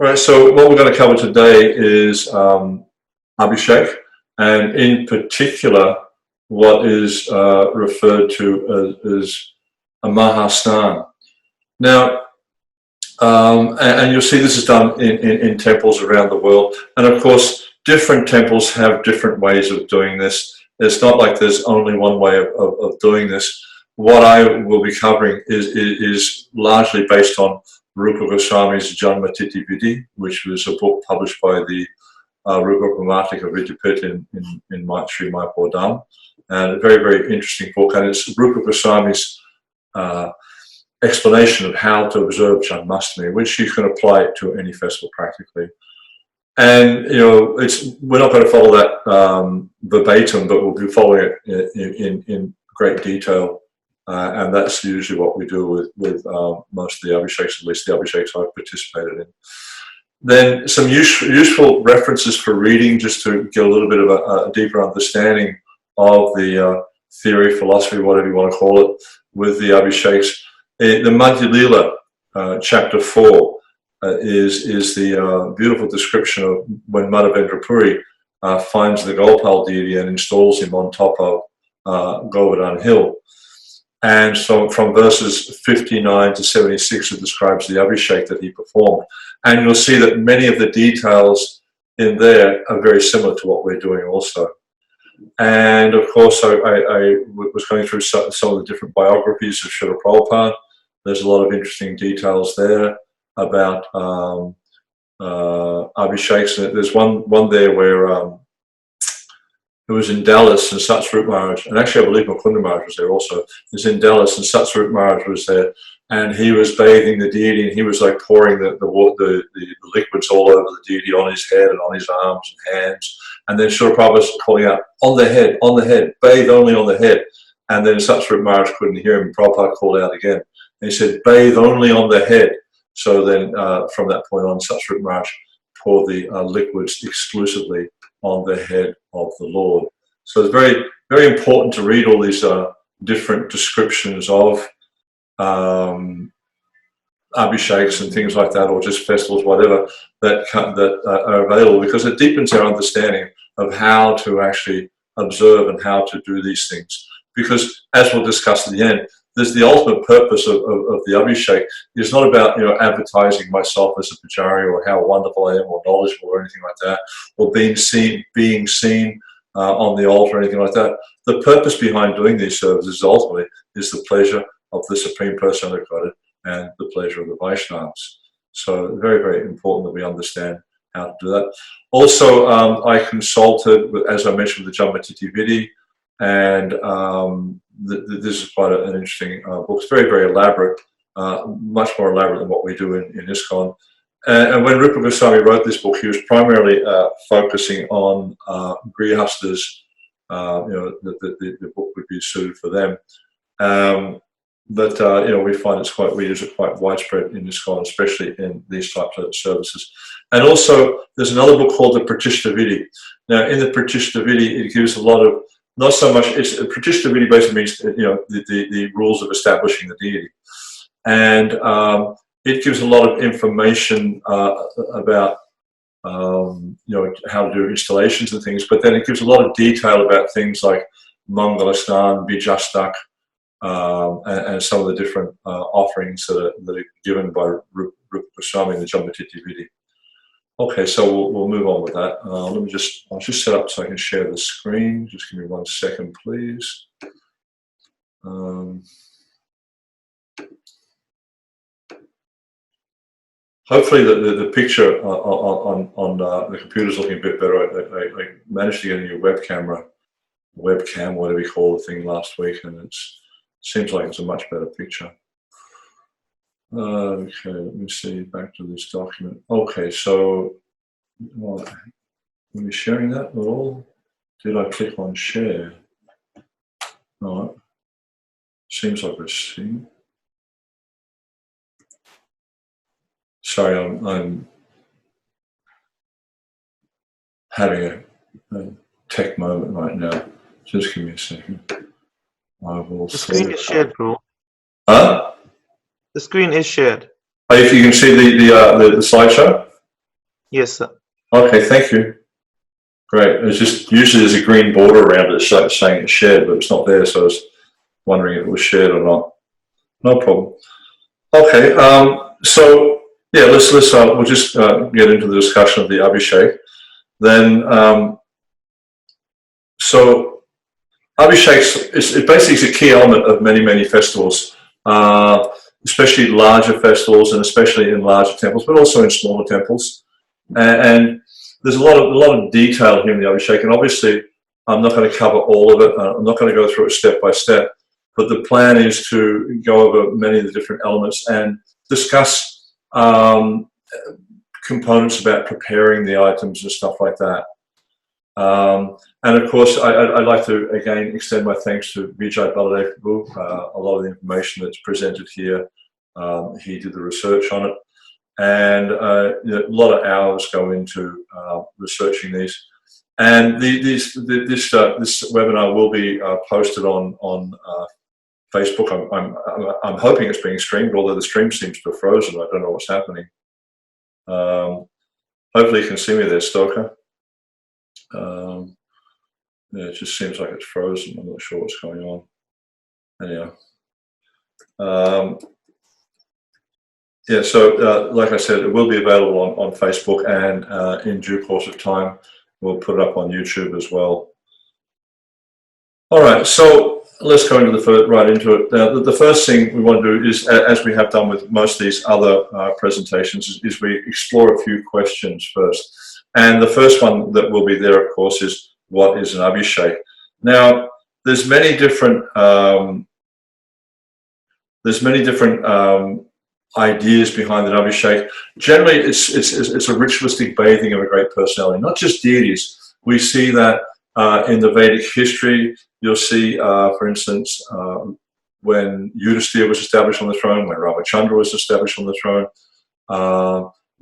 All right, so what we're going to cover today is Abhishek, and in particular, what is referred to as a Mahasnan. Now, and you'll see this is done in temples around the world. And of course, different temples have different ways of doing this. It's not like there's only one way of doing this. What I will be covering is largely based on Rupa Goswami's Janmatiti Vidhi, which was a book published by the Rupa Brahmatika Vidyapith in Sri Mayapur Dham. And a very, very interesting book. And it's Rupa Goswami's explanation of how to observe Janmashtami, which you can apply it to any festival practically. And you know, we're not going to follow that verbatim, but we'll be following it in great detail, and that's usually what we do with most of the Abhisheks, at least the Abhisheks I've participated in. Then some useful references for reading, just to get a little bit of a deeper understanding of the theory, philosophy, whatever you want to call it, with the Abhisheks. The Madhya Lila, chapter 4, is the beautiful description of when Madhavendra Puri finds the Gopal deity and installs him on top of Govardhan Hill. And so from verses 59 to 76, it describes the Abhishek that he performed. And you'll see that many of the details in there are very similar to what we're doing also. And of course, I was going through some of the different biographies of Srila Prabhupada. There's a lot of interesting details there about Abhisheks. There's one there where it was in Dallas, and Satsvarup Maharaj, and actually I believe Mukunda Maharaj was there also. It was in Dallas, and Satsvarup Maharaj was there, and he was bathing the deity, and he was like pouring the liquids all over the deity, on his head and on his arms and hands. And then Srila Prabhupada was calling out, on the head, bathe only on the head. And then Satsvarup Maharaj couldn't hear him, and Prabhupada called out again. And he said, bathe only on the head. So then from that point on, Satsvarup Maharaj poured the liquids exclusively on the head of the Lord. So it's very, very important to read all these different descriptions of Abhisheks and things like that, or just festivals, whatever, that are available, because it deepens our understanding of how to actually observe and how to do these things. Because as we'll discuss at the end, there's the ultimate purpose of the Abhishek is not about, you know, advertising myself as a pujari or how wonderful I am or knowledgeable or anything like that, or being seen on the altar or anything like that. The purpose behind doing these services ultimately is the pleasure of the Supreme Personality of Godhead and the pleasure of the Vaishnavas. So very, very important that we understand how to do that. Also, I consulted, as I mentioned, with the Janmatiti Vidhi, and this is quite an interesting book. It's very, very elaborate, much more elaborate than what we do in ISKCON. And when Rupa Goswami wrote this book, he was primarily focusing on grihastas. You know, the book would be suited for them. But you know, we find we use it quite widespread in ISKCON, especially in these types of services. And also, there's another book called the Pratishta Vidhi. Now, in the Pratishta Vidhi, it gives a lot of, not so much, Pratishta Vidhi basically means, you know, the rules of establishing the deity. And it gives a lot of information about, you know, how to do installations and things, but then it gives a lot of detail about things like Mangalasnan, Bijastak, and some of the different offerings that are given by Rupa Goswami in the Janmatiti Vidhi. Okay, so we'll move on with that. I'll just set up so I can share the screen. Just give me 1 second, please. Hopefully the picture on the computer is looking a bit better. I managed to get a new webcam, whatever you call the thing, last week, and it seems like it's a much better picture. Okay, let me see, back to this document. Okay, so, well, are we sharing that at all? Did I click on share? No, seems like we're seeing. Sorry, I'm having a tech moment right now. Just give me a second. I will. The screen is shared, bro. Huh? The screen is shared. If you can see the slideshow? Yes, sir. Okay, thank you. Great. It's just usually there's a green border around it saying it's shared, but it's not there, so I was wondering if it was shared or not. No problem. Okay, so yeah, let's we'll just get into the discussion of the Abhishek. Then, so Abhishek it basically is a key element of many festivals, especially larger festivals and especially in larger temples, but also in smaller temples. And there's a lot of detail here in the Abhishek, and obviously I'm not going to cover all of it. I'm not going to go through it step by step, but the plan is to go over many of the different elements and discuss components about preparing the items and stuff like that. And of course, I'd like to again extend my thanks to Vijay Baladev. A lot of the information that's presented here, he did the research on it, and a lot of hours go into researching these. And this webinar will be posted on Facebook. I'm hoping it's being streamed, although the stream seems to have frozen. I don't know what's happening. Hopefully you can see me there, Stoker. Yeah, it just seems like it's frozen. I'm not sure what's going on. Anyhow. Yeah, so like I said, it will be available on Facebook, and in due course of time, we'll put it up on YouTube as well. All right, so let's go into right into it. Now, the first thing we want to do is, as we have done with most of these other presentations, is we explore a few questions first. And the first one that will be there, of course, is what is an Abhishek? Now, there's many different ideas behind an Abhishek. Generally, it's a ritualistic bathing of a great personality, not just deities. We see that in the Vedic history. You'll see, for instance, when Yudhisthira was established on the throne, when Ramachandra was established on the throne,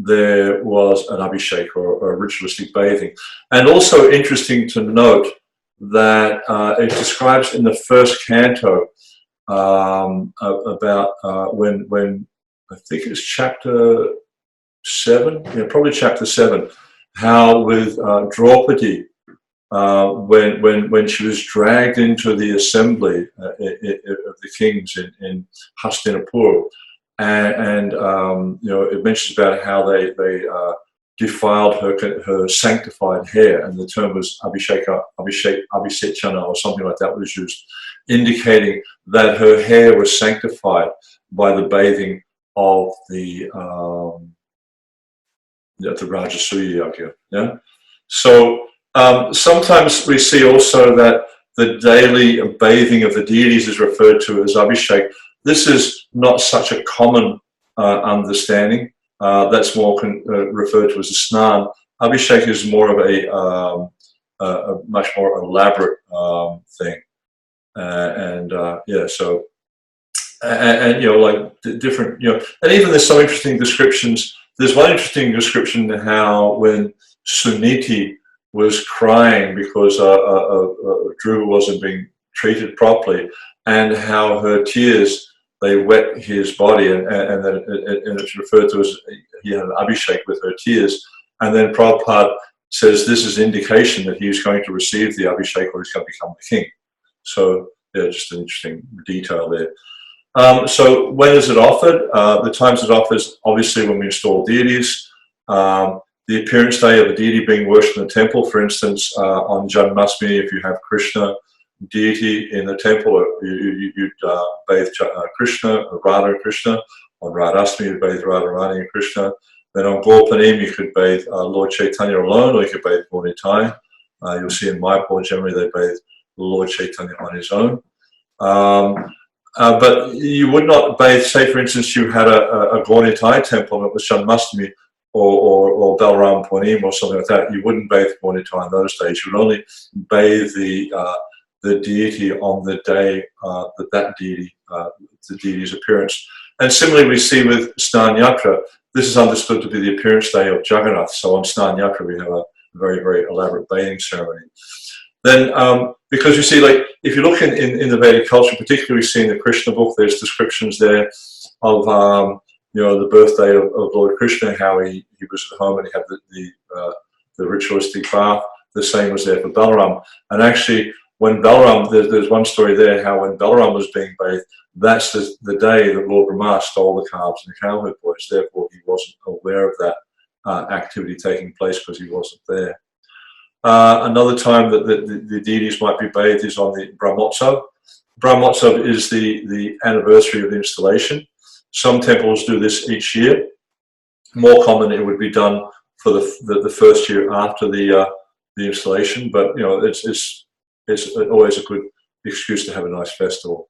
there was an Abhishek or a ritualistic bathing. And also interesting to note that it describes in the first canto about when I think it's chapter 7, yeah, probably chapter 7, how with Draupadi, when she was dragged into the assembly of the kings in Hastinapur, and it mentions about how they defiled her sanctified hair, and the term was Abhisechana or something like that was used, indicating that her hair was sanctified by the bathing of the Rajasuya Yagya. Yeah. So sometimes we see also that the daily bathing of the deities is referred to as Abhishek. This is not such a common understanding. That's more referred to as a snan. Abhishek is more of a much more elaborate thing. Yeah, so and like different, and even there's some interesting descriptions. There's one interesting description how when Suniti was crying because Dhruva wasn't being treated properly, and how her tears, they wet his body, and then it's referred to as he had an Abhishek with her tears. And then Prabhupada says this is indication that he's going to receive the Abhishek or he's going to become the king. So yeah, just an interesting detail there. So when is it offered? The times it offers, obviously when we install deities, the appearance day of a deity being worshipped in the temple. For instance, on Janmashtami, if you have Krishna deity in the temple, you'd bathe Krishna, Radha and Krishna. On Radhastami, you'd bathe Radharani and Krishna. Then on Gaurapanim, you could bathe Lord Chaitanya alone, or you could bathe Gaura Nitai. You'll see in Mayapur, generally they bathe Lord Chaitanya on his own. But you would not bathe, say for instance, you had a Gaura Nitai temple and it was Janmashtami or Balram Purnim or something like that. You wouldn't bathe Gaura Nitai in those days. You would only bathe the deity on the day that deity, the deity's appearance. And similarly, we see with Snan Yatra, this is understood to be the appearance day of Jagannath. So on Snan Yatra, we have a very, very elaborate bathing ceremony. Then, because you see, like, if you look in the Vedic culture, particularly we see in the Krishna book, there's descriptions there of the birthday of Lord Krishna, how he was at home and he had the ritualistic bath. The same was there for Balaram. And actually, when Balaram, there's one story there, how when Balaram was being bathed, that's the day that Lord Brahma stole the calves and the cowherd boys. Therefore, he wasn't aware of that activity taking place because he wasn't there. Another time that the deities might be bathed is on the Brahmotsav. Brahmotsav is the anniversary of the installation. Some temples do this each year. More common, it would be done for the first year after the installation, but it's always a good excuse to have a nice festival.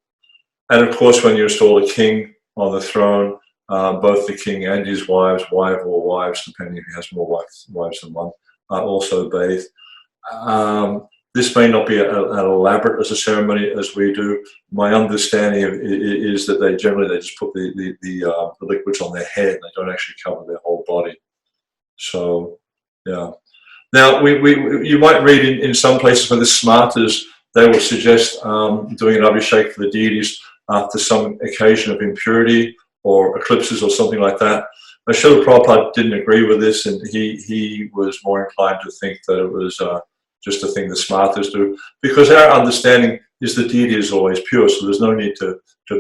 And of course, when you install a king on the throne, both the king and his wife or wives, depending if he has more wives than one, are also bathed. This may not be as elaborate as a ceremony as we do. My understanding is that they generally just put the liquids on their head. They don't actually cover their whole body. So, yeah. Now, you might read in some places where the smartas, they will suggest doing an abhishek for the deities after some occasion of impurity or eclipses or something like that. Srila Prabhupada didn't agree with this, and he was more inclined to think that it was just a thing the smartas do, because our understanding is the deity is always pure, so there's no need to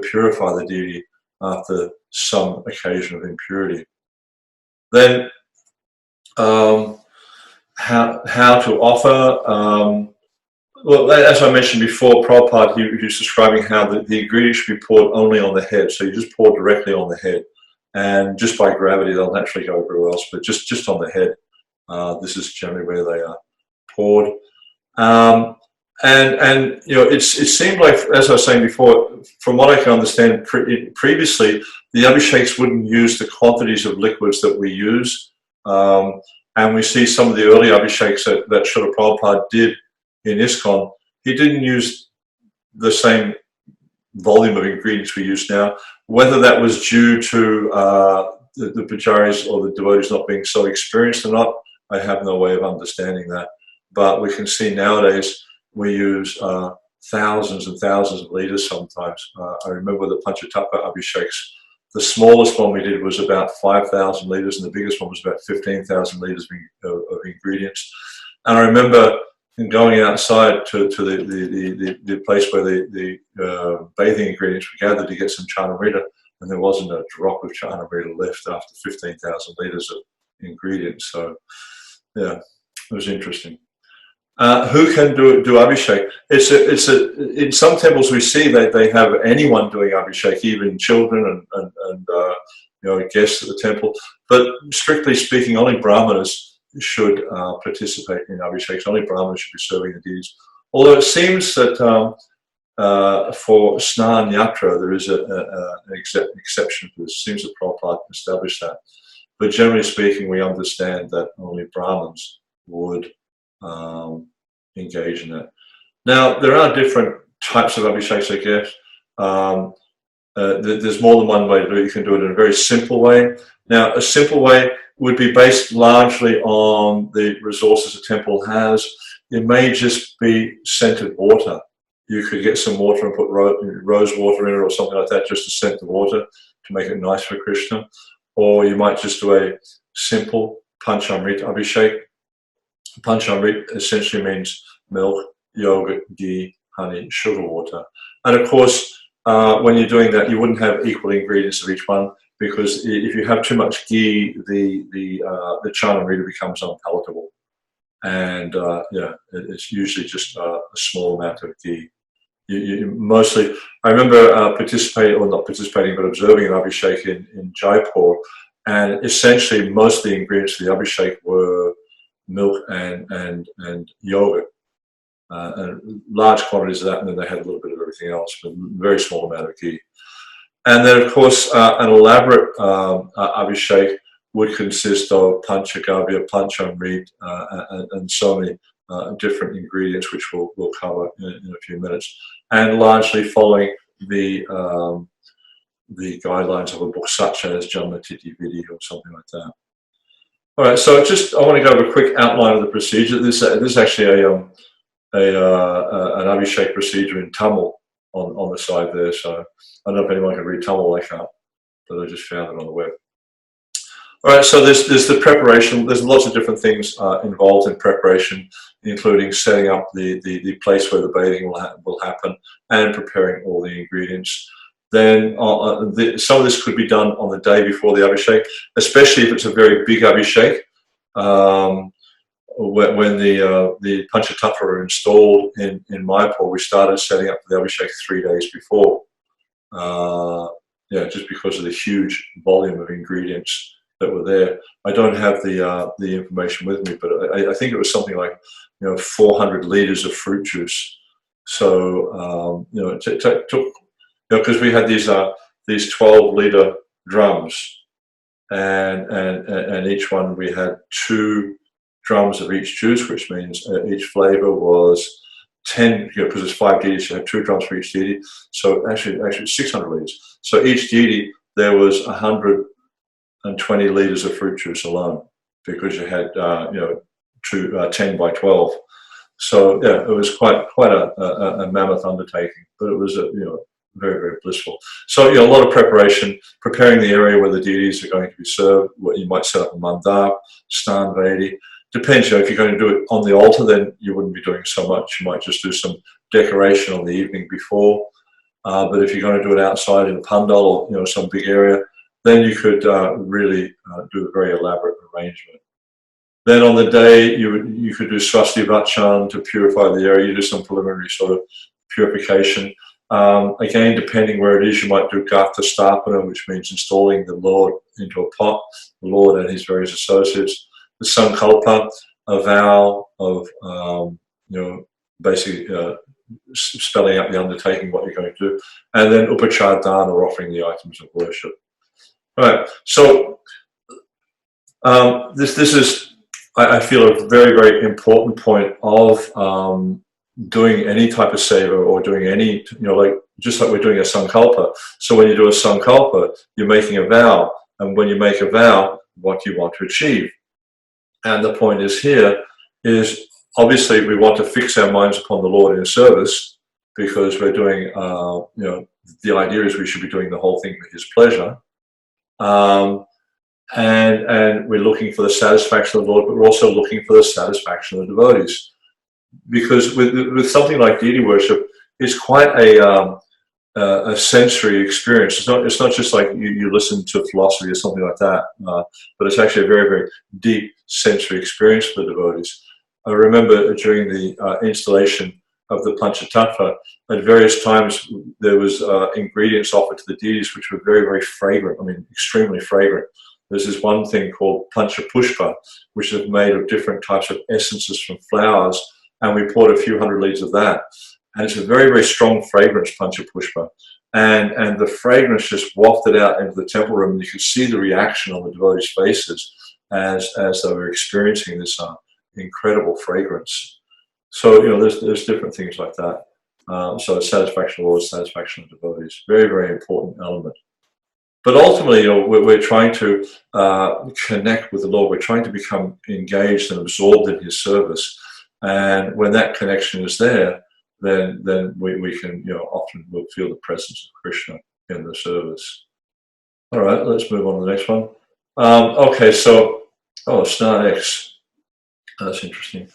purify the deity after some occasion of impurity. Then, how to offer, well, as I mentioned before, Prabhupada, he was describing how the ingredients should be poured only on the head, so you just pour directly on the head, and just by gravity they'll naturally go everywhere else, but just on the head, this is generally where they are poured. And it seemed like, as I was saying before, from what I can understand, previously the abhisheks wouldn't use the quantities of liquids that we use, and we see some of the early abhisheks that Srila Prabhupada did in ISKCON. He didn't use the same volume of ingredients we use now. Whether that was due to the pujaris or the devotees not being so experienced or not, I have no way of understanding that. But we can see nowadays we use thousands and thousands of liters sometimes. I remember the Panchatattva abhisheks. The smallest one we did was about 5,000 liters, and the biggest one was about 15,000 liters of ingredients. And I remember going outside to the place where the bathing ingredients were gathered to get some Chanamrita, and there wasn't a drop of Chanamrita left after 15,000 liters of ingredients. So, yeah, it was interesting. Who can do abhishek? In some temples we see that they have anyone doing abhishek, even children and guests at the temple. But strictly speaking, only brahmanas should participate in abhisheks. Only brahmanas should be serving the deities. Although it seems that for Snan Yatra there is an exception for this. It seems that Prabhupada established that. But generally speaking, we understand that only Brahmins would engage in that. Now, there are different types of abhisheks, I guess. There's more than one way to do it. You can do it in a very simple way. Now, a simple way would be based largely on the resources a temple has. It may just be scented water. You could get some water and put rose water in it or something like that, just to scent the water to make it nice for Krishna. Or you might just do a simple Panchamrit abhishek. Panchamrit essentially means milk, yogurt, ghee, honey, sugar water. And of course, when you're doing that, you wouldn't have equal ingredients of each one, because if you have too much ghee, the Chanamrita becomes unpalatable. And it's usually just a small amount of ghee. You mostly, I remember not participating, but observing an abhishek in Jaipur, and essentially most of the ingredients for the abhishek were milk and yogurt, and large quantities of that, and then they had a little bit of everything else, but a very small amount of ghee. And then, of course, an elaborate abhishek would consist of panchagavya, panchamrit, and so many different ingredients, which we'll cover in a few minutes, and largely following the guidelines of a book such as Janmatiti Vidhi or something like that. All right, so I want to go over a quick outline of the procedure. This is actually an abhishek procedure in Tamil on the side there. So I don't know if anyone can read Tamil like that. but I just found it on the web. All right, so there's the preparation. There's lots of different things involved in preparation, including setting up the place where the bathing will happen and preparing all the ingredients. Then some of this could be done on the day before the Abhishek, especially if it's a very big Abhishek. When the Panchatattva are installed in Mayapur, we started setting up the Abhishek 3 days before. Yeah, just because of the huge volume of ingredients that were there. I don't have the information with me, but I think it was something like 400 liters of fruit juice. So it took because we had these 12-liter drums, and each one we had 2 drums of each juice, which means each flavor was 10, because it's 5 deities, you had 2 drums for each deity. So actually 600 liters. So each deity there was 120 liters of fruit juice alone, because you had 10 by 12. So yeah, it was quite a mammoth undertaking, but it was very, very blissful. So a lot of preparation, preparing the area where the deities are going to be served. What you might set up a mandap, stan vedi. Depends. If you're going to do it on the altar, then you wouldn't be doing so much. You might just do some decoration on the evening before. But if you're going to do it outside in a pandal or some big area, then you could really do a very elaborate arrangement. Then on the day, you could do swasti vachan to purify the area. You do some preliminary sort of purification. Again, depending where it is, you might do Gatha Stapana, which means installing the Lord into a pot, the Lord and his various associates. The Sankalpa, a vow of, basically spelling out the undertaking, what you're going to do. And then Upachar Dana, or offering the items of worship. All right, so this is, I feel, a very, very important point of doing any type of seva, or doing any, just like we're doing a sankalpa. So when you do a sankalpa, you're making a vow, and when you make a vow, what do you want to achieve? And the point is here is, obviously we want to fix our minds upon the Lord in service, because we're doing, the idea is we should be doing the whole thing for his pleasure. And we're looking for the satisfaction of the Lord, but we're also looking for the satisfaction of the devotees. Because with something like deity worship, it's quite a sensory experience. It's not just like you listen to philosophy or something like that, but it's actually a very, very deep sensory experience for the devotees. I remember during the installation of the Panchatattva, at various times there was ingredients offered to the deities which were very, very fragrant. I mean, extremely fragrant. There's this one thing called Pancha Pushpa, which is made of different types of essences from flowers, and we poured a few hundred liters of that. And it's a very, very strong fragrance, Pancha Pushpa. And the fragrance just wafted out into the temple room, and you could see the reaction on the devotees' faces as they were experiencing this incredible fragrance. So, there's different things like that. So satisfaction of Lord, satisfaction of devotees, very, very important element. But ultimately, we're trying to connect with the Lord. We're trying to become engaged and absorbed in his service. And when that connection is there, then we can, often we'll feel the presence of Krishna in the service. All right, let's move on to the next one. Okay, so, Star X. That's interesting.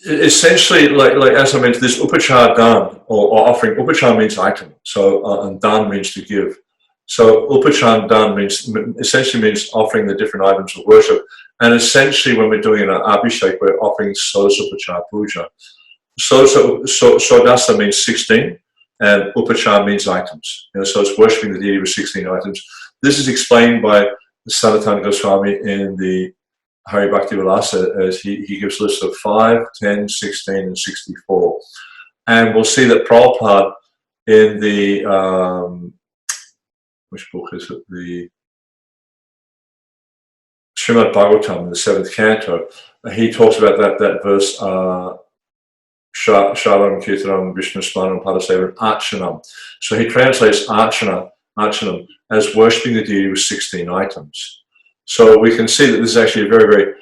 Essentially, like as I mentioned, this upachar dan, or offering. Upachar means item, so and dan means to give. So upachar dan essentially means offering the different items of worship. And essentially, when we're doing an abhishek, we're offering sodasupachar puja. Sodasa means 16, and upachar means items. So it's worshiping the deity with 16 items. This is explained by Sanatana Goswami in the Hari Bhakti Vilasa, as he gives lists of 5, 10, 16, and 64. And we'll see that Prabhupada in the, which book is it? The Srimad Bhagavatam, in the 7th canto, he talks about that verse, Shravanam Kirtanam Vishnu Smaranam Padasevanam Archanam. So he translates Archanam as worshipping the deity with 16 items. So we can see that this is actually a very, very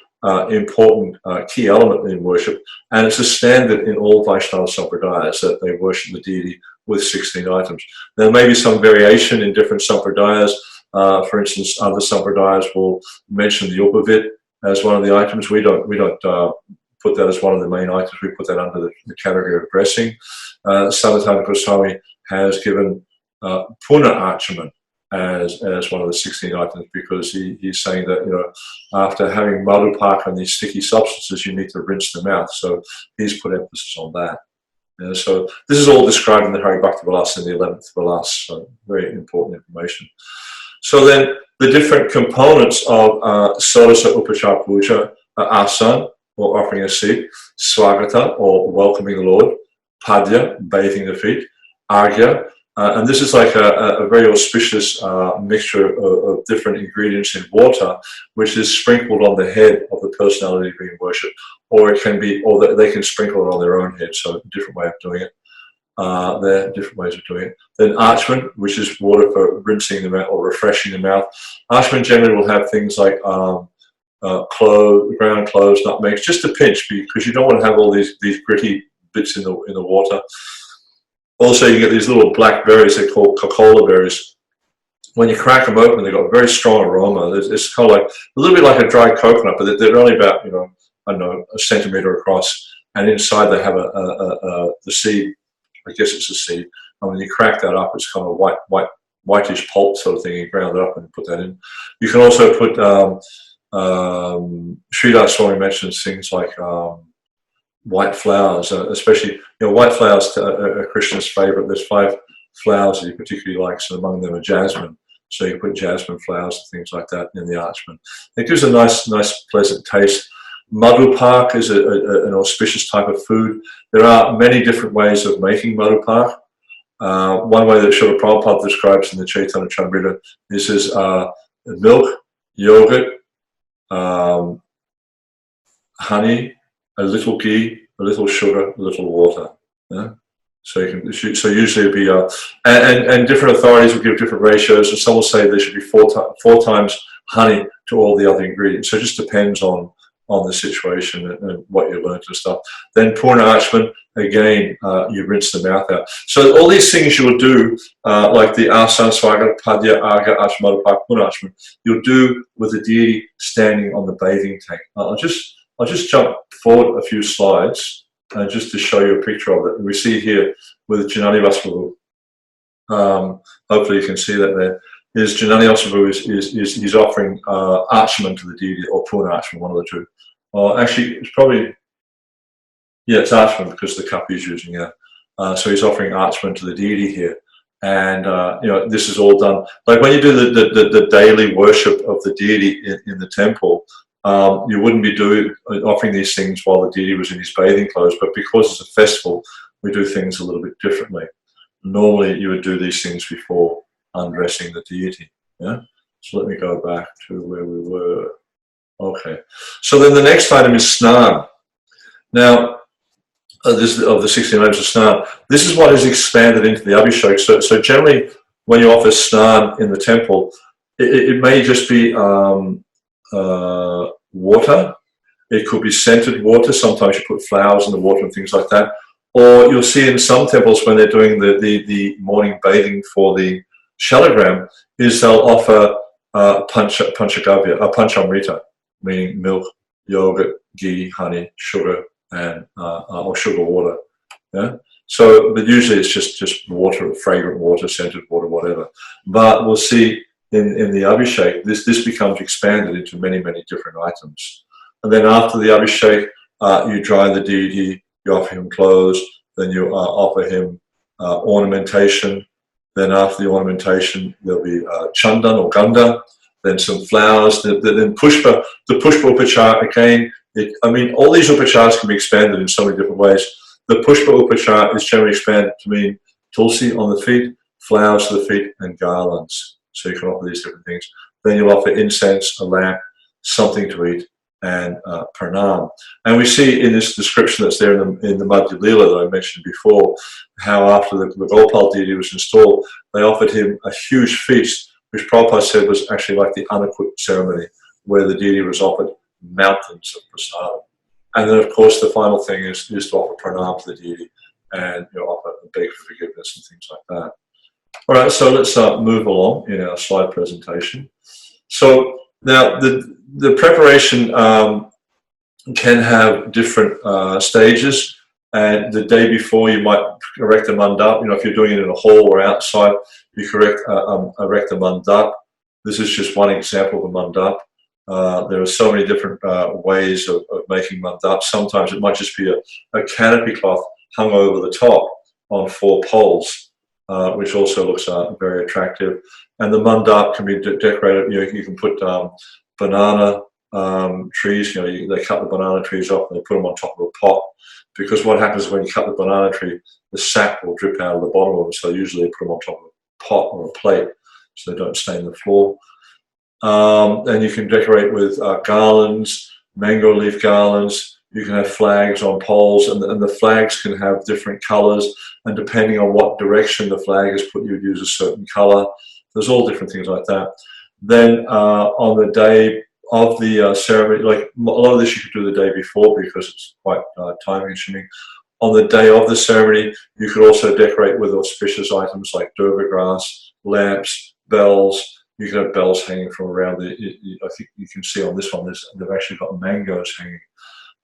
important key element in worship, and it's a standard in all Vaishnava sampradayas that they worship the deity with 16 items. There may be some variation in different sampradayas. For instance, other sampradayas will mention the upavit as one of the items. We don't put that as one of the main items. We put that under the category of dressing. Sanatana Goswami has given Puna Archaman as one of the 16 items, because he's saying that, you know, after having madhupak and these sticky substances, you need to rinse them out. So he's put emphasis on that. So this is all described in the Hari Bhakti Vilas in the 11th Vilas. So very important information. So then the different components of Sodasa Upachar Puja are asan, or offering a seat, swagata, or welcoming the Lord, padya, bathing the feet, argya, and this is like a very auspicious mixture of different ingredients in water, which is sprinkled on the head of the personality being worshipped, or it can be, or they can sprinkle it on their own head. So a different way of doing it. There are different ways of doing it. Then archman, which is water for rinsing the mouth or refreshing the mouth. Archman generally will have things like ground cloves, nutmegs, just a pinch, because you don't want to have all these gritty bits in the water. Also, you get these little black berries, they're called cocola berries. When you crack them open, they've got a very strong aroma. It's kind of like a little bit like a dried coconut, but they're only about, you know, I don't know, a centimeter across, and inside they have the seed. I guess it's a seed. And when you crack that up, it's kind of whitish pulp sort of thing. You ground it up and put that in. You can also put Sridhar Swami mentions things like white flowers, especially, you know, white flowers are Krishna's favorite. There's 5 flowers that he particularly likes, and among them are jasmine. So you put jasmine flowers and things like that in the archman. It gives a nice, pleasant taste. Madhupak is an auspicious type of food. There are many different ways of making madhupak. One way that Srila Prabhupada describes in the Chaitanya Charitamrita is milk, yogurt, honey, a little ghee, a little sugar, a little water. Yeah? So usually it'd be and different authorities will give different ratios, and some will say there should be 4 times honey to all the other ingredients. So it just depends on the situation and what you learned and stuff. Then Purna Archman, again, you rinse the mouth out. So all these things you will do, like the Asan, Swagat, Padya, Arga, Archmadhupak, Purna Archman, you'll do with the deity standing on the bathing tank. I'll just jump forward a few slides just to show you a picture of it. We see here with Janani Vasavu. Hopefully you can see that there. Is Janani Vasavu is offering Archman to the deity, or Purna Archman, one of the two. Or actually, it's probably, yeah, it's Archman because the cup he's using, yeah. So he's offering Archman to the deity here. And, you know, this is all done. Like when you do the daily worship of the deity in the temple, you wouldn't be offering these things while the deity was in his bathing clothes, but because it's a festival, we do things a little bit differently. Normally, you would do these things before undressing the deity. Yeah. So let me go back to where we were. Okay. So then the next item is snan. Now, this of the 16 items of snan. This is what is expanded into the Abhishek. So generally, when you offer snan in the temple, it may just be water. It could be scented water. Sometimes you put flowers in the water and things like that. Or you'll see in some temples when they're doing the morning bathing for the shalagram, is they'll offer panchagavya, panchamrita, meaning milk, yogurt, ghee, honey, sugar, and or sugar water. Yeah. So, but usually it's just water, fragrant water, scented water, whatever. But we'll see in the Abhishek, this becomes expanded into many different items. And then after the Abhishek, you dry the deity, you offer him clothes, then you offer him ornamentation. Then after the ornamentation, there'll be chandan or ganda, then some flowers, then pushpa. The pushpa upachar, again, all these upachars can be expanded in so many different ways. The pushpa upachar is generally expanded to mean tulsi on the feet, flowers to the feet, and garlands. So you can offer these different things. Then you'll offer incense, a lamp, something to eat, and pranam. And we see in this description that's there in the Madhya Lila that I mentioned before, how after the Gopal deity was installed, they offered him a huge feast, which Prabhupada said was actually like the Anakut ceremony, where the deity was offered mountains of prasadam. And then, of course, the final thing is to offer pranam to the deity. and offer and beg for forgiveness and things like that. All right, so let's move along in our slide presentation. So now the preparation can have different stages. And the day before, you might erect a mandap. If you're doing it in a hall or outside, you can erect a mandap. This is just one example of a mandap. There are so many different ways of making mandap. Sometimes it might just be a canopy cloth hung over the top on 4 poles, which also looks very attractive. And the mandap can be decorated. You can put banana trees. They cut the banana trees off and they put them on top of a pot. Because what happens when you cut the banana tree, the sap will drip out of the bottom of it. So usually they put them on top of a pot or a plate so they don't stain the floor. And you can decorate with garlands, mango leaf garlands. You can have flags on poles, and the flags can have different colors. And depending on what direction the flag is put, you'd use a certain color. There's all different things like that. Then on the day of the ceremony, like a lot of this you could do the day before because it's quite time consuming. On the day of the ceremony, you could also decorate with auspicious items like durba grass, lamps, bells. You can have bells hanging from around I think you can see on this one, they've actually got mangoes hanging.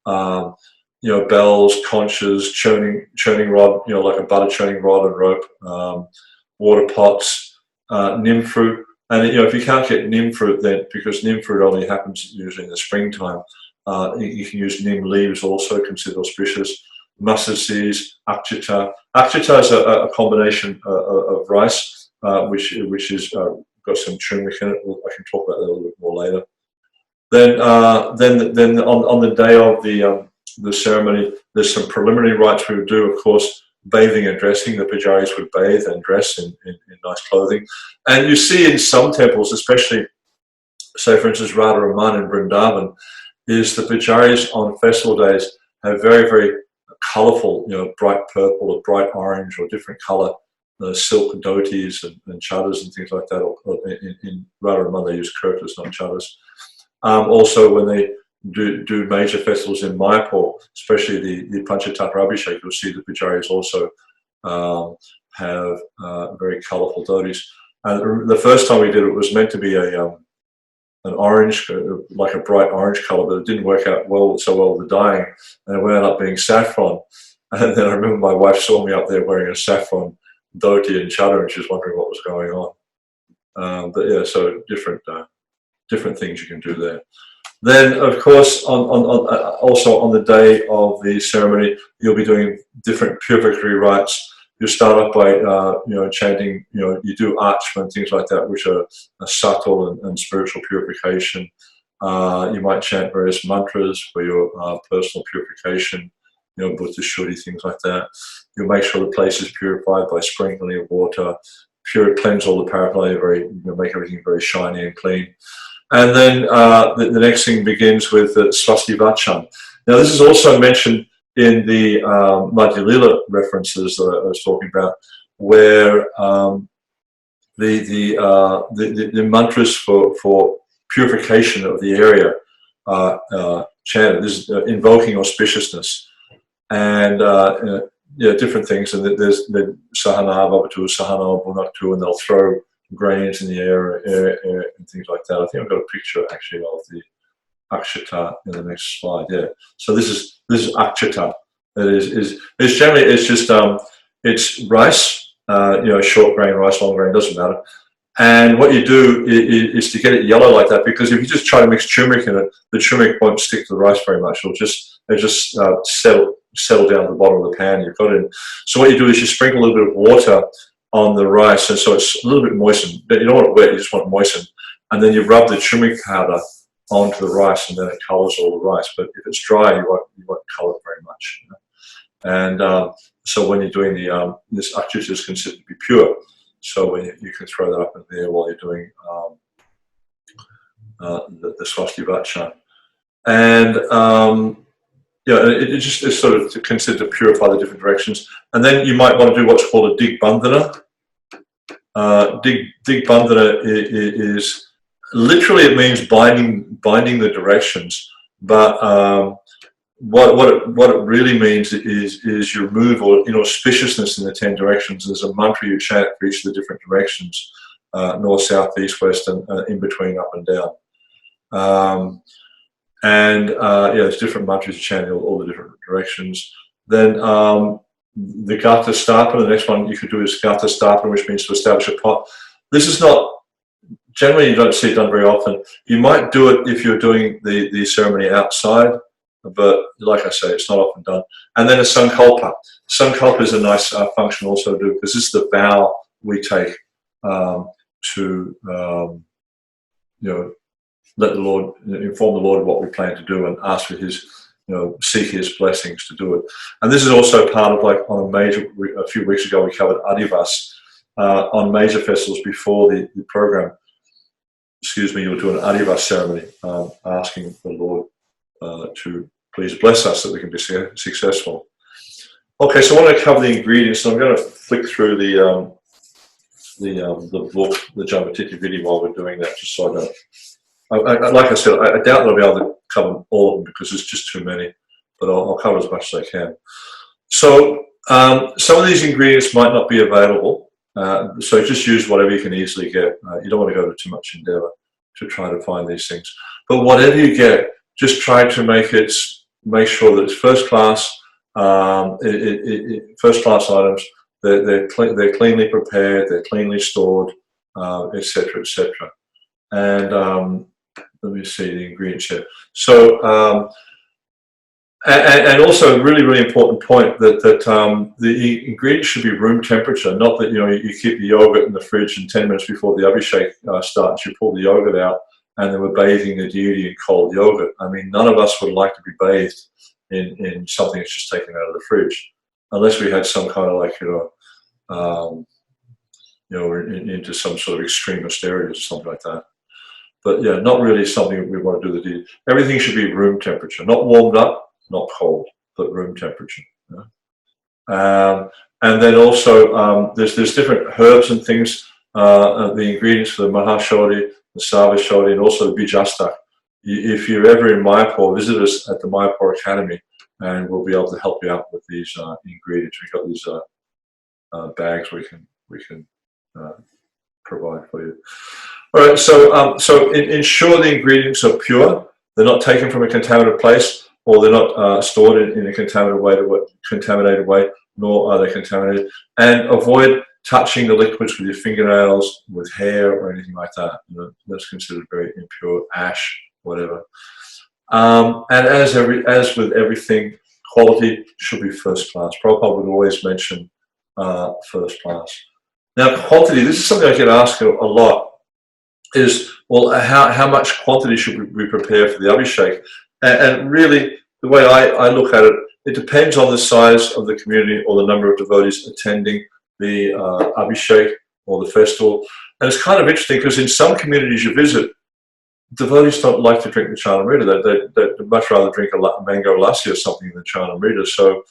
Bells, conchas, churning rod, like a butter churning rod and rope, water pots, neem fruit. And if you can't get neem fruit, then because neem fruit only happens usually in the springtime, you can use neem leaves also, considered auspicious. Mustard seeds, akchita. Akchita is a combination of rice, which is got some turmeric in it. I can talk about that a little bit more later. Then on the day of the ceremony, there's some preliminary rites we would do. Of course, bathing and dressing. The pujaris would bathe and dress in nice clothing. And you see in some temples, especially, say for instance, Radha Raman in Vrindavan, is the pujaris on festival days have very, very colourful, bright purple or bright orange or different colour silk dhotis and chaddars and things like that. Or in Radha Raman they use kurtas, not chaddars. Also, when they do major festivals in Mayapur, especially the Panchatattva Abhiseka, you'll see the pujaris also have very colourful dhotis. And the first time we did it was meant to be an orange, like a bright orange colour, but it didn't work out so well with the dyeing, and it wound up being saffron. And then I remember my wife saw me up there wearing a saffron dhoti and chadar, and she was wondering what was going on. But yeah, so different things you can do there. Then, of course, also on the day of the ceremony, you'll be doing different purificatory rites. You start off by, chanting, you do achman, things like that, which are subtle and spiritual purification. You might chant various mantras for your personal purification, Buddha Shuddhi, things like that. You'll make sure the place is purified by sprinkling of water, cleanse all the paraphernalia, make everything very shiny and clean. And then the next thing begins with Swasti Vachan. Now, this is also mentioned in the Madhya Lila references that I was talking about, where the mantras for purification of the area are chanted. This is invoking auspiciousness and different things. And there's the Sahana Bhavatu, Sahana Bhunaktu, and they'll throw grains in the air and things like that. I think I've got a picture actually of the akshata in the next slide. Yeah. So this is akshata. It's generally just it's rice, short grain, rice, long grain, doesn't matter. And what you do is to get it yellow like that, because if you just try to mix turmeric in it, the turmeric won't stick to the rice very much. It'll just settle down to the bottom of the pan you've got it in. So what you do is you sprinkle a little bit of water on the rice, and so it's a little bit moistened. You don't want it wet, you just want it moistened. And then you rub the turmeric powder onto the rice, and then it colours all the rice. But if it's dry, you won't colour it very much. And so when you're doing this akshata is considered to be pure. So when you can throw that up in the air while you're doing the Swasti Vachan. And it's sort of considered to purify the different directions. And then you might want to do what's called a dig bandhana. Dig bandhana is literally, it means binding the directions, but what it really means is you remove inauspiciousness in the 10 directions. There's a mantra you chant for each of the different directions, north, south, east, west, and in between, up and down. Yeah, there's different mantras you chant in all the different directions. Then the Gata Stapana, the next one you could do is Gata Stapana, which means to establish a pot. This is not, generally you don't see it done very often. You might do it if you're doing the ceremony outside, but like I say, it's not often done. And then a Sankalpa. Sankalpa is a nice function also to do, because this is the vow we take to let the Lord, inform the Lord of what we plan to do and ask for his, seek his blessings to do it. And this is also part of, like, on a few weeks ago we covered Adivas on major festivals before the program. Excuse me, you'll do an Adivas ceremony, asking the Lord to please bless us that we can be successful. Okay, so I want to cover the ingredients. So I'm going to flick through the book, the Jambatiti video, while we're doing that, just so I don't. Like I said, I doubt that I'll be able to cover all of them because there's just too many, but I'll cover as much as I can. So some of these ingredients might not be available, so just use whatever you can easily get. You don't want to go to too much endeavor to try to find these things. But whatever you get, just try to make sure that it's first class, first class items. They're cleanly prepared, they're cleanly stored, etc., etc. And let me see the ingredients here. So, and also a really, really important point that the ingredients should be room temperature. Not that you keep the yogurt in the fridge and 10 minutes before the Abhishek starts, you pull the yogurt out and then we're bathing the deity in cold yogurt. I mean, none of us would like to be bathed in something that's just taken out of the fridge, unless we had some kind of, like, into some sort of extreme austerity or something like that. But yeah, not really something we want to do the deity. Everything should be room temperature, not warmed up, not cold, but room temperature. And then also there's different herbs and things, the ingredients for the Mahashodi, the Sarvashodi, and also the Bijastak. If you're ever in Mayapur, visit us at the Mayapur Academy and we'll be able to help you out with these ingredients. We've got these bags we can provide for you. All right, so ensure the ingredients are pure. They're not taken from a contaminated place, or they're not stored in a contaminated way, nor are they contaminated. And avoid touching the liquids with your fingernails, with hair, or anything like that. That's considered very impure, ash, whatever. And as with everything, quality should be first class. Prabhupada would always mention first class. Now, quantity, this is something I get asked a lot, is, well, how much quantity should we prepare for the Abhishek? And really, the way I look at it, it depends on the size of the community or the number of devotees attending the Abhishek or the festival. And it's kind of interesting because in some communities you visit, devotees don't like to drink the Charnamrita. They'd much rather drink a mango lassi or something than Charnamrita. So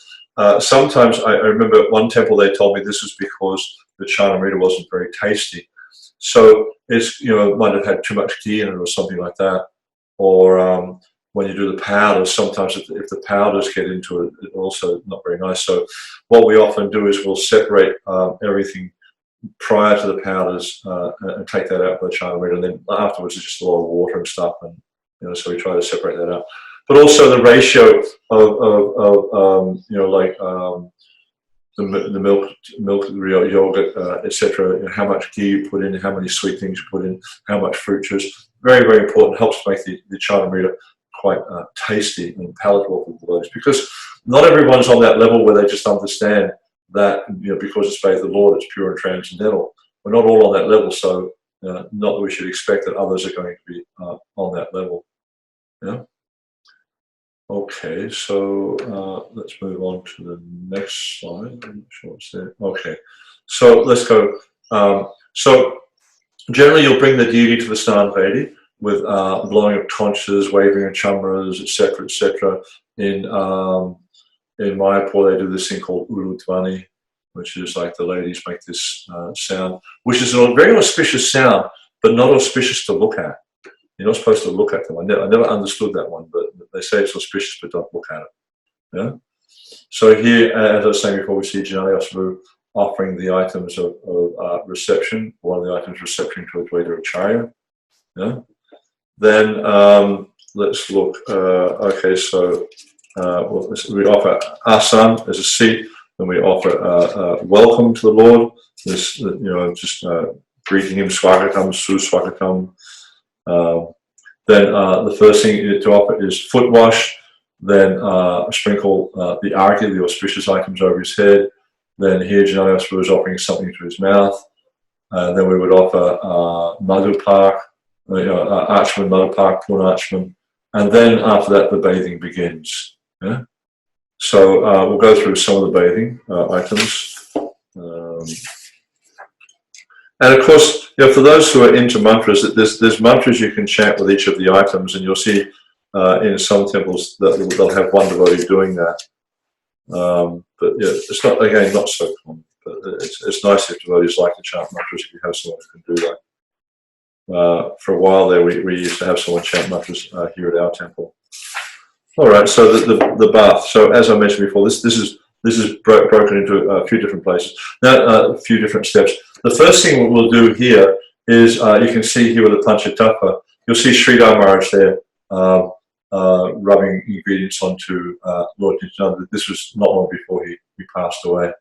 sometimes I remember at one temple they told me this was because the Charnamrita wasn't very tasty. So it's, it might have had too much ghee in it or something like that. Or when you do the powders, sometimes if the powders get into it, it's also not very nice. So what we often do is we'll separate everything prior to the powders and take that out by the Charnamrita, and then afterwards it's just a lot of water and stuff, and so we try to separate that out. But also the ratio of the milk, yogurt, etc. How much ghee you put in, how many sweet things you put in, how much fruit juice. Very, very important. Helps make the Charnamrita quite tasty and palatable for the devotees, because not everyone's on that level where they just understand that because it's bathed the Lord, it's pure and transcendental. We're not all on that level, so not that we should expect that others are going to be on that level. Yeah. Okay, so let's move on to the next slide. I'm not sure what's there. Okay, so let's go. So generally, you'll bring the deity to the Snan Vedi with blowing of conches, waving of chamras, etc., etc. In Mayapur, they do this thing called Uludvani, which is like the ladies make this sound, which is a very auspicious sound, but not auspicious to look at. You're not supposed to look at them. I never understood that one, but they say it's auspicious, but don't look at it. Yeah. So here, as I was saying before, we see Janali Asvaru offering the items of reception, one of the items reception to Advaita Acharya. Yeah. Then let's look. Okay, so we offer asan as a seat, and we offer welcome to the Lord. This, just greeting him, swagatam, suswagatam. Then the first thing to offer is foot wash. Then sprinkle the arghya, the auspicious items, over his head. Then here Janali Asvaru is offering something to his mouth. Then we would offer madhupak, archman, madhupak, purnachman. And then after that, the bathing begins. Yeah? So we'll go through some of the bathing items. And of course, for those who are into mantras, there's mantras you can chant with each of the items, and you'll see in some temples that they'll have one devotee doing that. But yeah, it's not, again, not so common. But it's nice if devotees like to chant mantras, if you have someone who can do that. For a while there, we used to have someone chant mantras here at our temple. All right, so the bath. So as I mentioned before, this is broken into a few different places. Now, a few different steps. The first thing we'll do here is, you can see here with the Panchatattva, you'll see Sridhar Maharaj there rubbing ingredients onto Lord Nityananda. This was not long before he passed away.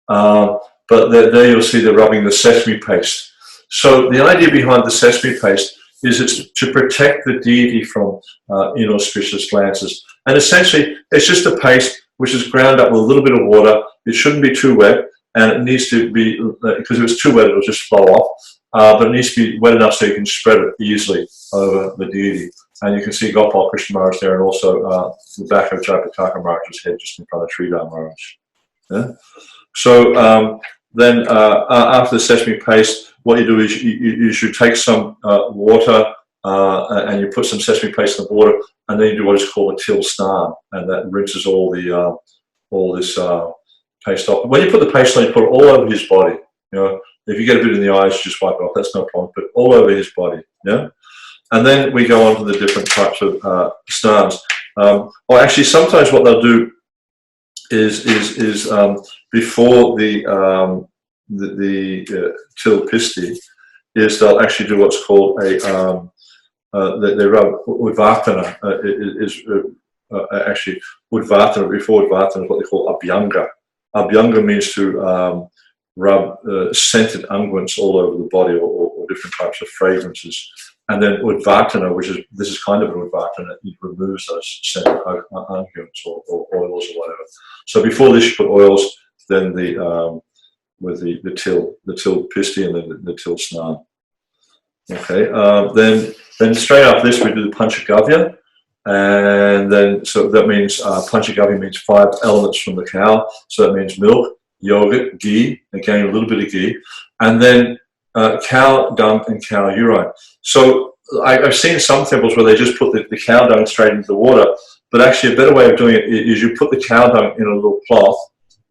But there you'll see they're rubbing the sesame paste. So the idea behind the sesame paste is it's to protect the deity from inauspicious glances. And essentially, it's just a paste which is ground up with a little bit of water. It shouldn't be too wet, and it needs to be, because if it's too wet, it'll just flow off. But it needs to be wet enough so you can spread it easily over the deity. And you can see Gopal Krishna Maharaj there, and also the back of Jayapataka Maharaj's head just in front of Sridhar Maharaj. Yeah? So then after the sesame paste, what you do is you should take some water and you put some sesame paste in the water, and then you do what is called a til snan, and that rinses all this paste off. When you put the paste on, you put it all over his body. If you get a bit in the eyes, just wipe it off. That's no problem. But all over his body. Yeah. And then we go on to the different types of snans. Or actually, sometimes what they'll do is before the til pisti, is they'll actually do what's called a they rub udvartana. Actually, udvartana, before udvartana is what they call abhyanga. Abhyanga means to rub scented unguents all over the body, or different types of fragrances. And then udvartana, this is kind of an udvartana, it removes those scented unguents or oils or whatever. So before this, you put oils, then with the til pisti, and then the til snan. Okay, then straight after this, we do the panchagavya. And then, so that means panchagavya means 5 elements from the cow. So that means milk, yogurt, ghee, again a little bit of ghee, and then cow dung and cow urine. So I've seen some temples where they just put the cow dung straight into the water, but actually a better way of doing it is you put the cow dung in a little cloth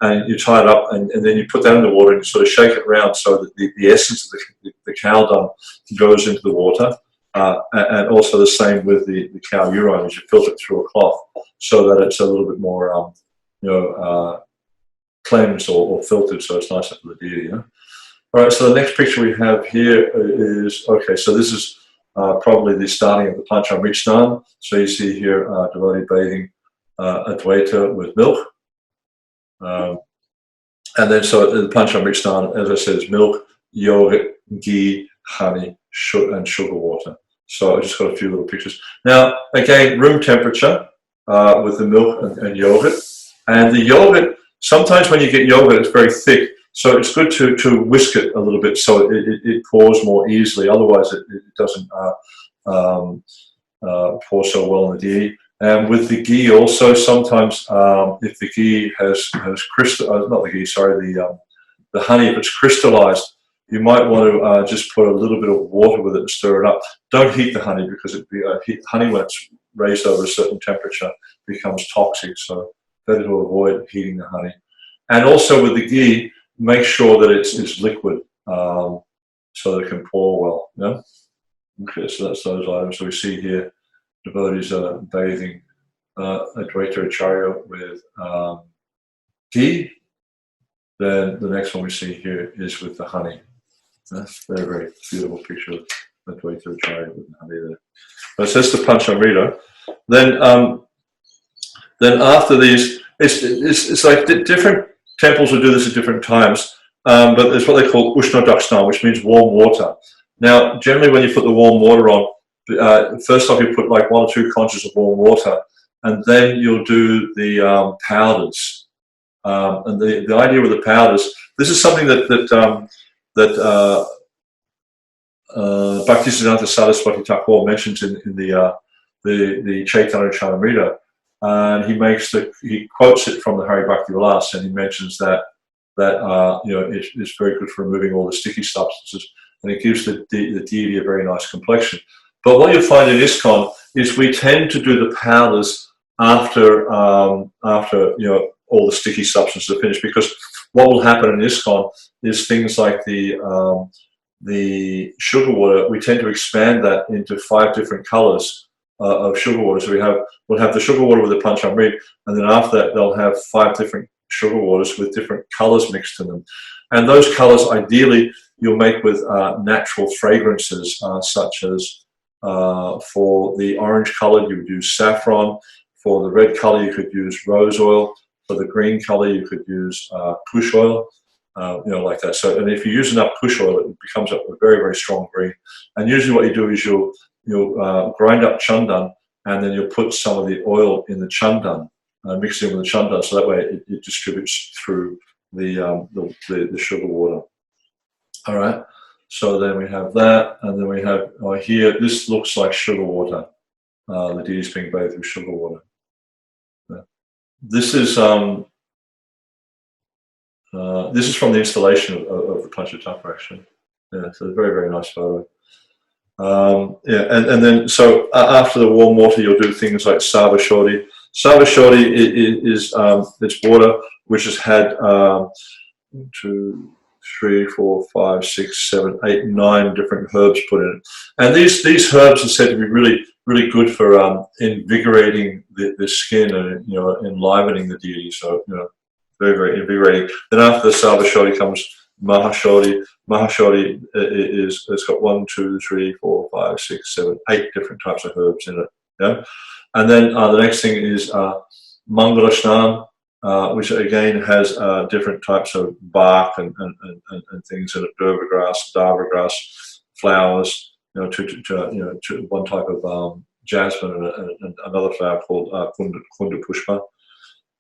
and you tie it up, and then you put that in the water and you sort of shake it around so that the essence of the cow dung goes into the water. And also the same with the cow urine, as you filter it through a cloth so that it's a little bit more cleansed or filtered, so it's nicer for the deity. Yeah? All right, so the next picture we have here is, okay, so this is probably the starting of the Panchamrit Snan. So you see here devotee bathing Advaita with milk. And then so the Panchamrit Snan, as I said, is milk, yogurt, ghee, honey, and sugar water. So I just got a few little pictures. Now, again, room temperature with the milk and yogurt. And the yogurt, sometimes when you get yogurt, it's very thick. So it's good to whisk it a little bit so it pours more easily. Otherwise, it doesn't pour so well in the ghee. And with the ghee also, sometimes if the ghee has crystallized, not the ghee, sorry, the honey, if it's crystallized, you might want to just put a little bit of water with it and stir it up. Don't heat the honey, because honey, when it's raised over a certain temperature, becomes toxic. So better to avoid heating the honey. And also with the ghee, make sure that it's liquid so that it can pour well. Yeah? Okay, so that's those items. So we see here devotees are bathing Advaita Acharya with ghee. Then the next one we see here is with the honey. That's a very, very beautiful picture of Advaita Acharya with the honey there. But it says the Panchamrita. Then after these, it's like different temples will do this at different times. But it's what they call Ushna Daksna, which means warm water. Now, generally when you put the warm water on, first off you put like 1 or 2 conches of warm water, and then you'll do the powders. And the idea with the powders, this is something that Bhaktisiddhanta Saraswati Thakur mentions in the Chaitanya Charitamrita, and he quotes it from the Hari Bhakti Vilas, and he mentions that it's very good for removing all the sticky substances, and it gives the deity a very nice complexion. But what you'll find in ISKCON is we tend to do the powders after all the sticky substances are finished, because what will happen in ISKCON is things like the sugar water. We tend to expand that into 5 different colors of sugar water. So we'll have the sugar water with the Panchamrit, and then after that they'll have 5 different sugar waters with different colors mixed in them. And those colors ideally you'll make with natural fragrances, such as for the orange color you would use saffron, for the red color you could use rose oil, for the green color you could use push oil, like that. So, and if you use enough push oil, it becomes a very, very strong green. And usually what you do is you'll grind up chandan, and then you'll put some of the oil in the chandan, mix it with the chandan, so that way it distributes through the sugar water. All right. So then we have that, and then we have here. This looks like sugar water. The deity is being bathed with sugar water. This is from the installation of the Panchatattva, actually. Yeah, so a very, very nice photo. And then so after the warm water, you'll do things like Sarvashoti. Sarvashoti is it's water which has had 1, 2, 3, 4, 5, 6, 7, 8, 9 different herbs put in it. And these herbs are said to be really, really good for invigorating the skin and enlivening the deity. So very, very invigorating. Then after the Sarvashoti comes Mahashoti. Mahashoti it's got 1, 2, 3, 4, 5, 6, 7, 8 different types of herbs in it. Yeah, and then the next thing is Mangalasnan, which again has different types of bark and things in it, durva grass, dava grass, flowers. To one type of jasmine and another flower called Kunda Pushpa.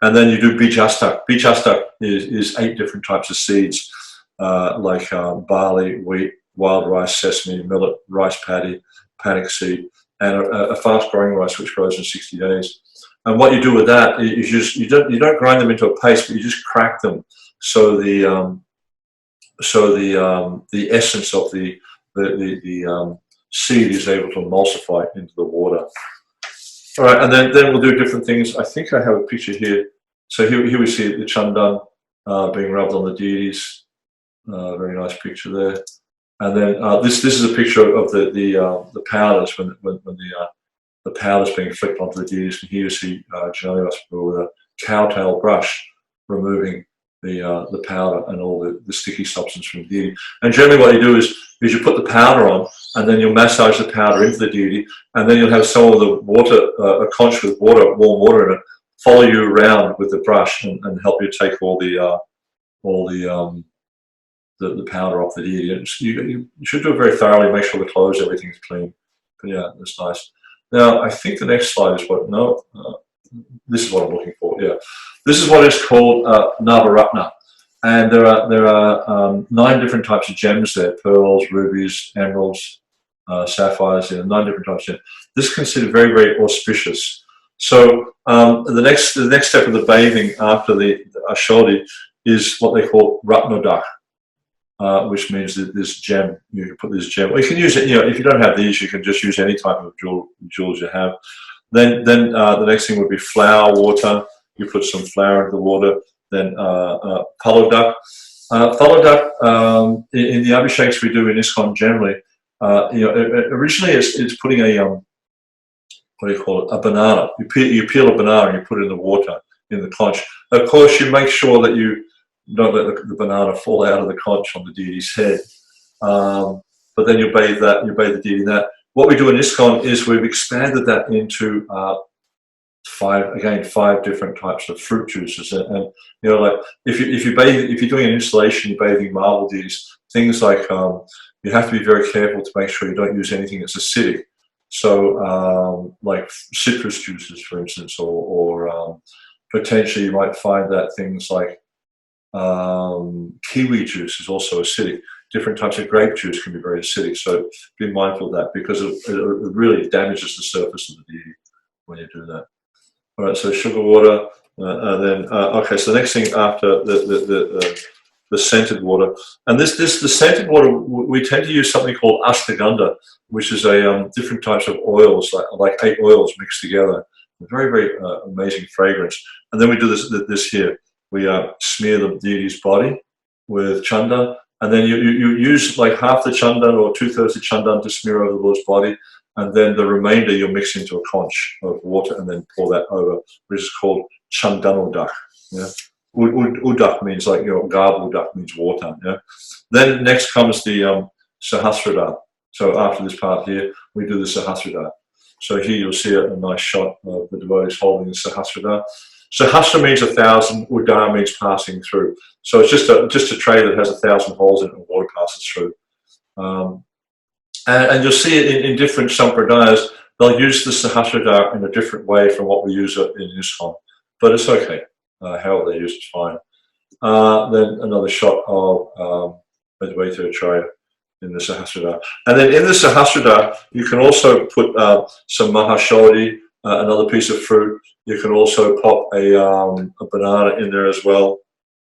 And then you do Bijastak. Bijastak is 8 different types of seeds, like barley, wheat, wild rice, sesame, millet, rice paddy, panic seed, and a fast-growing rice which grows in 60 days. And what you do with that is you don't grind them into a paste, but you just crack them so the essence of the seed is able to emulsify into the water. All right, and then we'll do different things. I think I have a picture here. So here we see the chandan being rubbed on the deities. Very nice picture there. And then this is a picture of the powders when the powders being flicked onto the deities. And here you see Janali with a cowtail brush removing the powder and all the sticky substance from the deity. And generally what you do is you put the powder on, and then you'll massage the powder into the deity, and then you'll have some of the water, a conch with warm water in it, follow you around with the brush and help you take all the powder off the deity. You should do it very thoroughly, make sure the clothes, everything's clean. But yeah, that's nice. Now, I think the next slide is this is what I'm looking for, yeah. This is what is called Navaratna. And there are 9 different types of gems there: pearls, rubies, emeralds, sapphires, 9 different types of gems. This is considered very, very auspicious. So the next step of the bathing after the Ashodi is what they call Ratnodak, which means that this gem, you can put this gem, or you can use it, if you don't have these, you can just use any type of jewels you have. Then the next thing would be flower water. You put some flour into the water. Then Palodak. Palodak, in the Abhiseks we do in ISKCON generally, originally it's putting a what do you call it? A banana. You peel a banana and you put it in the water in the conch. Of course, you make sure that you don't let the banana fall out of the conch on the deity's head. But then you bathe the deity in that. What we do in ISKCON is we've expanded that into five different types of fruit juices. And like if you're doing an installation, you're bathing marble deities, things like you have to be very careful to make sure you don't use anything that's acidic. So like citrus juices, for instance, or potentially you might find that things like kiwi juice is also acidic. Different types of grape juice can be very acidic, so be mindful of that because it really damages the surface of the deity when you do that. All right, so sugar water, okay. So the next thing after the scented water, and the scented water, we tend to use something called ashwagandha, which is a different types of oils, like 8 oils mixed together. Very, very amazing fragrance. And then we do this here. We smear the deity's body with chandan, and then you use like half the chandan or 2/3 of chandan to smear over the Lord's body, and then the remainder you'll mix into a conch of water and then pour that over, which is called chandanodak. Yeah, udak means like garbudak means water. Yeah. Then next comes the sahasrada. So after this part here, we do the sahasrada. So here you'll see a nice shot of the devotees holding the sahasrada. Sahasra means 1,000, Udar means passing through. So it's just a tray that has 1,000 holes in it and water passes through. And you'll see it in different sampradayas. They'll use the Sahasrada in a different way from what we use it in ISKCON. But it's okay. However they use it's fine. Then another shot of Advaita Acharya in the Sahasrada. And then in the Sahasrada, you can also put some Mahashodi, another piece of fruit. You can also pop a banana in there as well,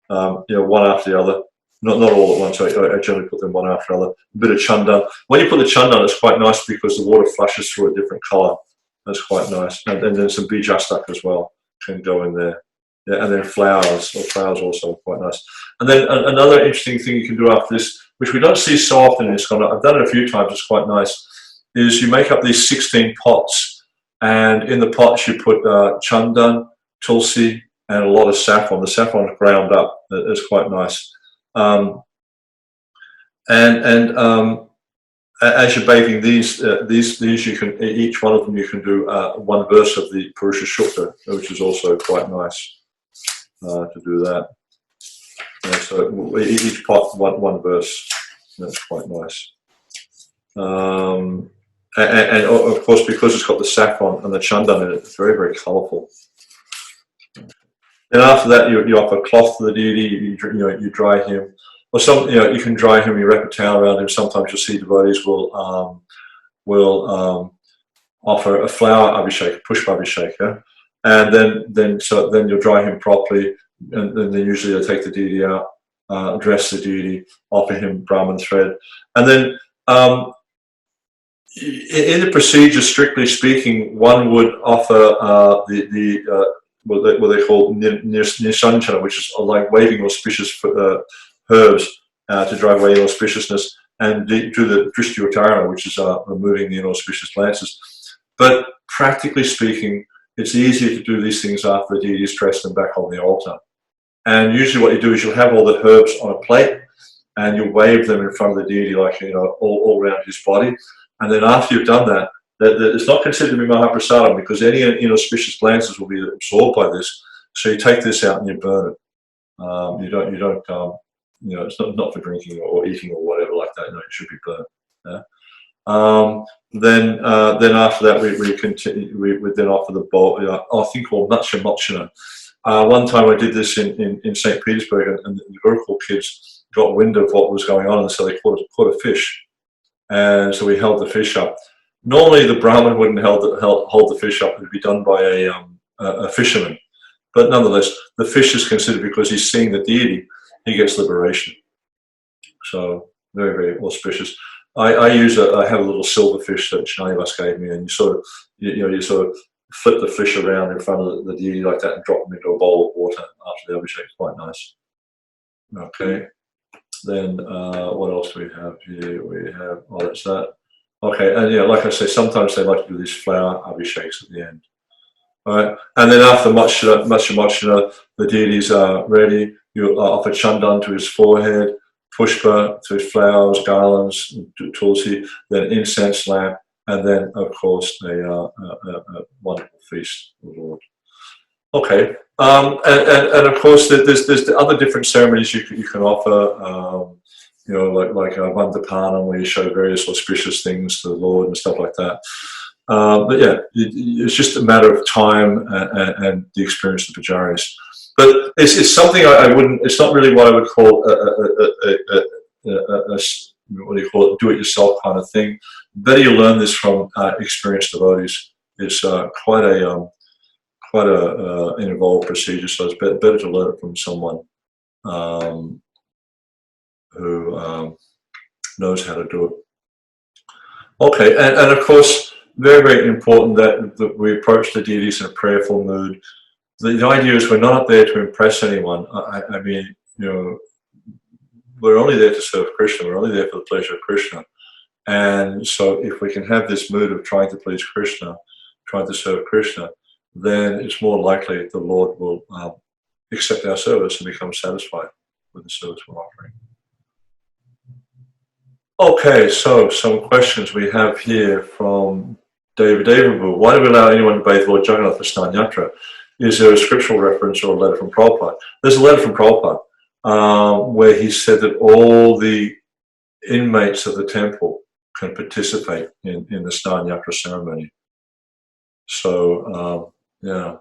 one after the other. Not all at once, I generally put them one after another. A bit of chandan. When you put the chandan, it's quite nice because the water flashes through a different colour. That's quite nice. And then some bijastak as well can go in there. Yeah, and then flowers also quite nice. And then another interesting thing you can do after this, which we don't see so often in ISKCON, I've done it a few times, it's quite nice, is you make up these 16 pots. And in the pots you put chandan, tulsi, and a lot of saffron. The saffron is ground up. It's quite nice. As you're bathing these you can, each one of them you can do one verse of the Purusha Sukta, which is also quite nice to do that. So each pot one verse. That's quite nice. And of course, because it's got the saffron and the chandan in it, it's very, very colourful. Then after that, you offer a cloth to the deity. You dry him, or you can dry him. You wrap a towel around him. Sometimes you'll see devotees will offer a flower abhiseka, pushpa abhiseka, and then you'll dry him properly, and then usually they'll take the deity out, dress the deity, offer him Brahman thread, and then. In the procedure, strictly speaking, one would offer what they call Nrsimha, which is like waving auspicious herbs to drive away inauspiciousness, and do the Drishti, which is removing the inauspicious glances. But practically speaking, it's easier to do these things after the deity is dressed and back on the altar. And usually what you do is you'll have all the herbs on a plate, and you'll wave them in front of the deity, like all around his body. And then after you've done that, it's not considered to be Mahaprasadam because any inauspicious glances will be absorbed by this. So you take this out and you burn it. You don't. It's not for drinking or eating or whatever like that. No, it should be burnt. Yeah. Then after that, we continue. We would then offer the bowl. I think called Nrsimha. One time I did this in St. Petersburg, and the Gurukul kids got wind of what was going on, and so they caught a fish. And so we held the fish up. Normally, the Brahmin wouldn't hold the fish up. It would be done by a fisherman. But nonetheless, the fish is considered, because he's seeing the deity, he gets liberation. So very, very auspicious. I have a little silver fish that Srinivas gave me, and you sort of flip the fish around in front of the deity like that and drop them into a bowl of water after the Abhishek. It's quite nice. Okay. Then what else do we have here? We have, that's that. Okay, and yeah, like I say, sometimes they like to do these flower abhisheks at the end. All right, and then after Mochina, the deities are ready. You offer chandan to his forehead, pushpa to his flowers, garlands, tulsi, then incense lamp, and then of course a wonderful feast of the Lord. Okay, and of course there's the other different ceremonies you can offer. You know, like Vandapanam, where you show various auspicious things to the Lord and stuff like that. But yeah, it's just a matter of time and the experience of pujaris. But it's something I wouldn't. It's not really what I would call what do you call it? Do-it-yourself kind of thing. Better you learn this from experienced devotees. It's quite an involved procedure. So it's better to learn it from someone who knows how to do it. Okay, and of course, very, very important that we approach the deities in a prayerful mood. The idea is we're not up there to impress anyone. I mean, you know, we're only there to serve Krishna. We're only there for the pleasure of Krishna. And so if we can have this mood of trying to please Krishna, trying to serve Krishna, then it's more likely the Lord will accept our service and become satisfied with the service we're offering. Okay, so some questions we have here from David Averbu. Why do we allow anyone to bathe Lord Jagannath for Snan Yatra? Is there a scriptural reference or a letter from Prabhupada? There's a letter from Prabhupada where he said that all the inmates of the temple can participate in the Snan Yatra ceremony. So, yeah,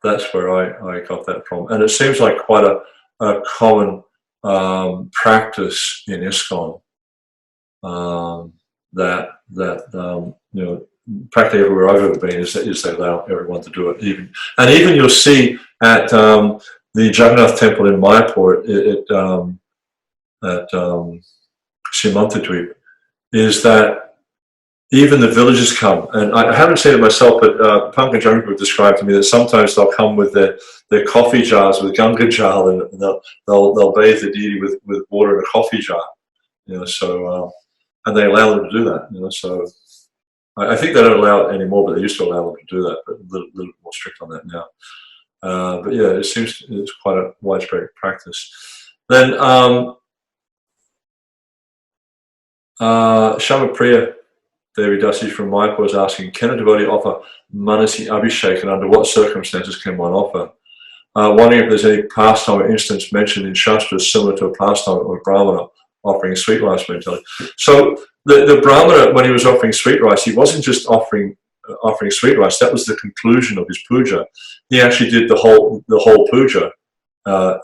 that's where I got that from. And it seems like quite a common practice in ISKCON. That you know, practically everywhere I've ever been is they allow everyone to do it. Even you'll see at the Jagannath temple in Mayapur at Simantadweep, is that even the villagers come, and I haven't seen it myself, but Pankaj Jungru described to me that sometimes they'll come with their coffee jars with Ganga Jal, and they'll bathe the deity with water in a coffee jar. You know, so and they allow them to do that. You know, so I think they don't allow it anymore, but they used to allow them to do that, but a little bit more strict on that now. But yeah, it seems it's quite a widespread practice. Then Shamapriya Devi Dasi from Mayapur was asking, can a devotee offer Manasi Abhishek, and under what circumstances can one offer? Wondering if there's any pastime or instance mentioned in Shastras similar to a pastime or Brahmana offering sweet rice mentally. So the Brahmana, when he was offering sweet rice, he wasn't just offering sweet rice. That was the conclusion of his puja. He actually did the whole puja at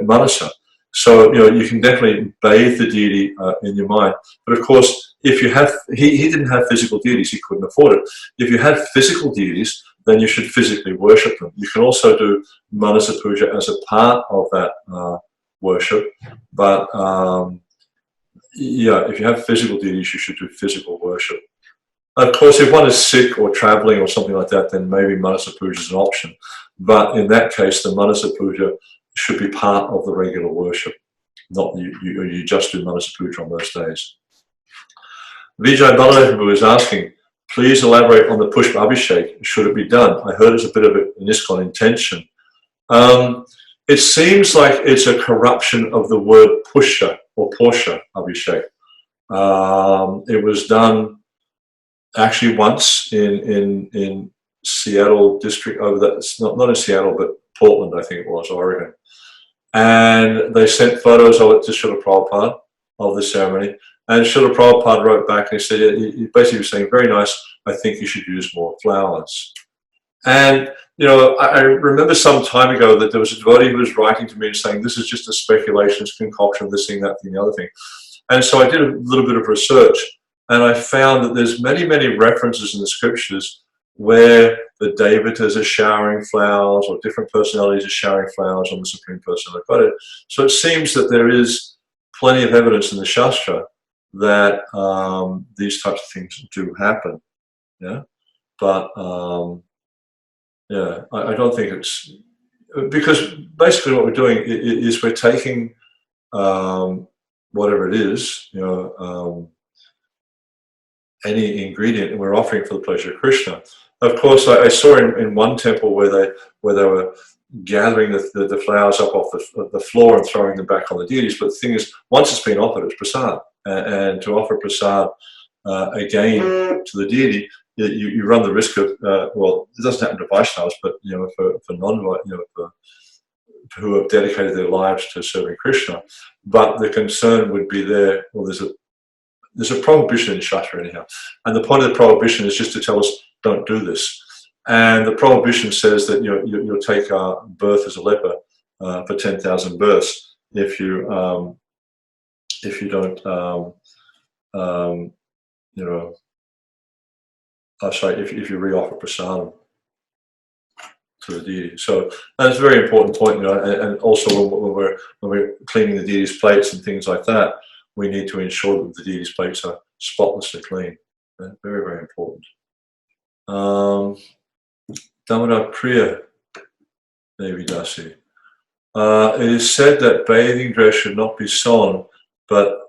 Manasa. So you know, you can definitely bathe the deity in your mind. But of course, if you have, he didn't have physical deities, he couldn't afford it. If you had physical deities, then you should physically worship them. You can also do Manasa puja as a part of that worship, but yeah, if you have physical deities, you should do physical worship. Of course, if one is sick or traveling or something like that, then maybe Manasa puja is an option. But in that case, the Manasa puja should be part of the regular worship, not you just do Manasa puja on those days. Vijay Baladev is asking, please elaborate on the Pushpa Abhishek. Should it be done? I heard it's a bit of an ISKCON intention. It seems like it's a corruption of the word Pusha or Porsha Abhishek. It was done actually once in Seattle district, over that, not in Seattle, but Portland, I think it was, Oregon. And they sent photos of it to Srila Prabhupada of the ceremony. And Srila Prabhupada wrote back and he said, he basically was saying, very nice, I think you should use more flowers. And, you know, I remember some time ago that there was a devotee who was writing to me and saying, this is just a speculation, it's a concoction of this thing, that thing, the other thing. And so I did a little bit of research, and I found that there's many, many references in the scriptures where the Devatas are showering flowers, or different personalities are showering flowers on the Supreme Personality of Godhead. So it seems that there is plenty of evidence in the Shastra that these types of things do happen. Yeah, but yeah, I don't think it's, because basically what we're doing is we're taking whatever it is, you know, any ingredient, and we're offering it for the pleasure of Krishna. Of course, I saw in one temple where they were gathering the flowers up off the floor and throwing them back on the deities. But the thing is, once it's been offered, it's prasad, and to offer prasad again to the deity, you run the risk of well, it doesn't happen to Vaishnavas, but for non, for who have dedicated their lives to serving Krishna. But the concern would be there. Well, there's a prohibition in Shastra anyhow, and the point of the prohibition is just to tell us don't do this. And the prohibition says that you'll take birth as a leper for 10,000 births if you don't if you re-offer prasadam to the deity. So that's a very important point, and also when we're cleaning the deity's plates and things like that, we need to ensure that the deity's plates are spotlessly clean. Very, very important. Damodar Priya Devi Dasi. It is said that bathing dress should not be sewn, but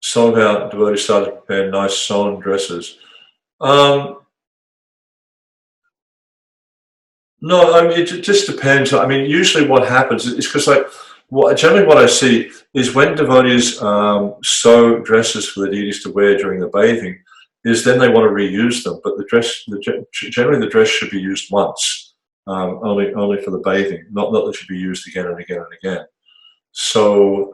some of our devotees started to prepare nice sewn dresses. No, I mean, it just depends. I mean, usually what happens is because generally what I see is when devotees sew dresses for the deities to wear during the bathing, is then they want to reuse them. But generally the dress should be used once, only for the bathing, not that it should be used again and again and again. So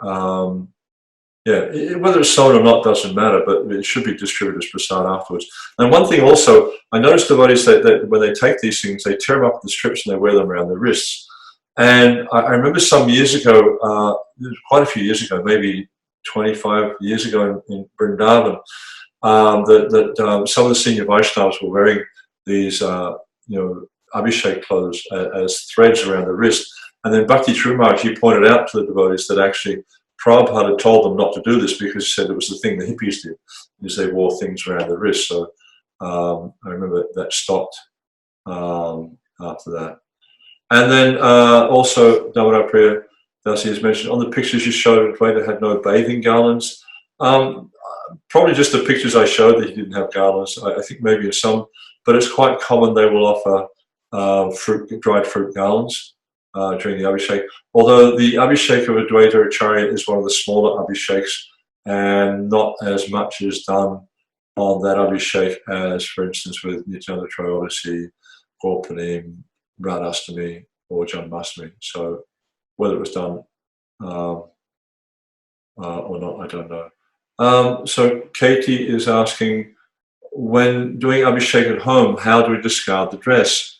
yeah, whether it's sewn or not doesn't matter, but it should be distributed as prasad afterwards. And one thing also, I noticed devotees that when they take these things, they tear them up in the strips and they wear them around their wrists. And I remember some years ago, quite a few years ago, maybe 25 years ago in Vrindavan, that some of the senior Vaishnavas were wearing these, Abhishek clothes as threads around the wrist. And then Bhakti Trumaj, he pointed out to the devotees that actually Prabhupada had told them not to do this because he said it was the thing the hippies did, is they wore things around the wrist. So I remember that stopped after that. And then also, Damodar Priya Dasi has mentioned, on the pictures you showed, Advaita had no bathing garlands. Probably just the pictures I showed that he didn't have garlands. I think maybe in some, but it's quite common they will offer dried fruit garlands during the Abhishek. Although the Abhishek of Advaita Acharya is one of the smaller Abhisheks, and not as much is done on that Abhishek as, for instance, with Nityananda Trayodasi, Gorpanim, Radhastami, or Janmashtami. So whether it was done or not, I don't know. So Katie is asking, when doing Abhishek at home, how do we discard the dress?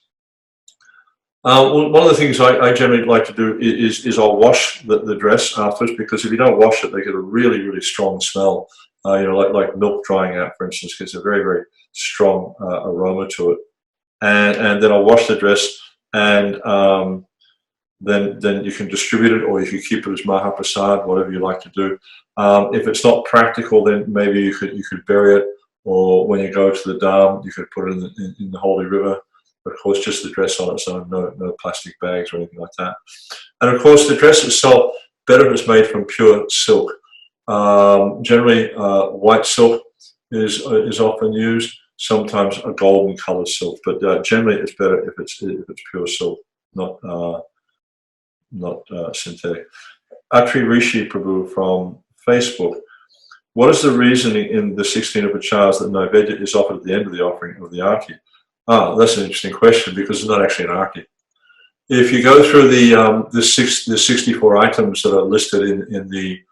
Well, one of the things I generally like to do is I'll wash the dress afterwards, because if you don't wash it, they get a really, really strong smell. Like milk drying out, for instance, gets a very, very strong aroma to it. And then I'll wash the dress, and then you can distribute it, or you can keep it as Mahaprasad, whatever you like to do. If it's not practical, then maybe you could bury it, or when you go to the dam, you could put it in the holy river. But of course, just the dress on its own, no plastic bags or anything like that. And of course, the dress itself, better if it's made from pure silk. Generally, white silk is often used. Sometimes a golden colored silk, but generally it's better if it's pure silk, not synthetic. Atri Rishi Prabhu from Facebook. What is the reasoning in the 16 Upachars that Naivedya is offered at the end of the offering of the Arti? That's an interesting question, because it's not actually an Arti. If you go through the 64 items that are listed in the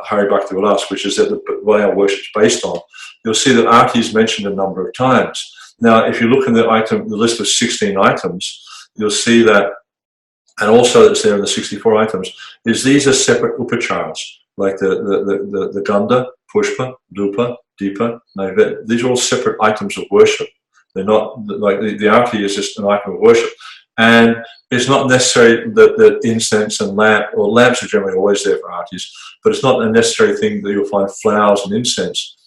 Hari Bhakti Vilas, which is what our worship is based on, you'll see that Arti is mentioned a number of times. Now, if you look in the list of 16 items, you'll see that, and also it's there in the 64 items, is these are separate upachars, like the Gandha, Pushpa, Dhupa, Deepa, Naivedya. These are all separate items of worship. They're not, like the Arti is just an item of worship. And it's not necessary that incense and lamps are generally always there for artis, but it's not a necessary thing that you'll find flowers and incense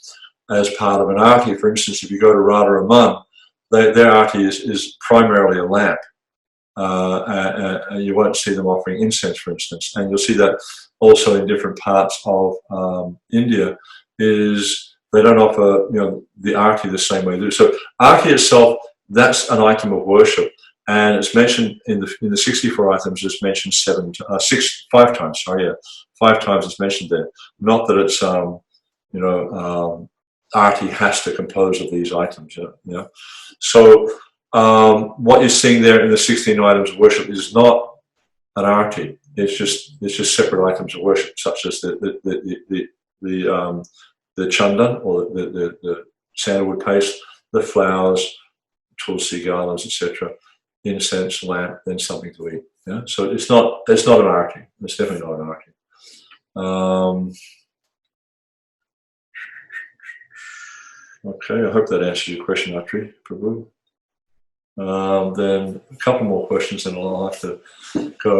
as part of an arti. For instance, if you go to Radha Raman, their arti is primarily a lamp. And you won't see them offering incense, for instance. And you'll see that also in different parts of India, is they don't offer, you know, the arti the same way they do. So arti itself, that's an item of worship, and it's mentioned in the 64 items. It's mentioned 5 times. Sorry, yeah, 5 times it's mentioned there. Not that it's you know, arti has to compose of these items. You know? So what you're seeing there in the 16 items of worship is not an arti. It's just separate items of worship, such as the chandan, or the sandalwood paste, the flowers, tulsi garlands, etc., incense, lamp, then something to eat. Yeah, so it's not an arti. It's definitely not an arti. Okay, I hope that answers your question, Atri Prabhu. Then a couple more questions, and I'll have to go.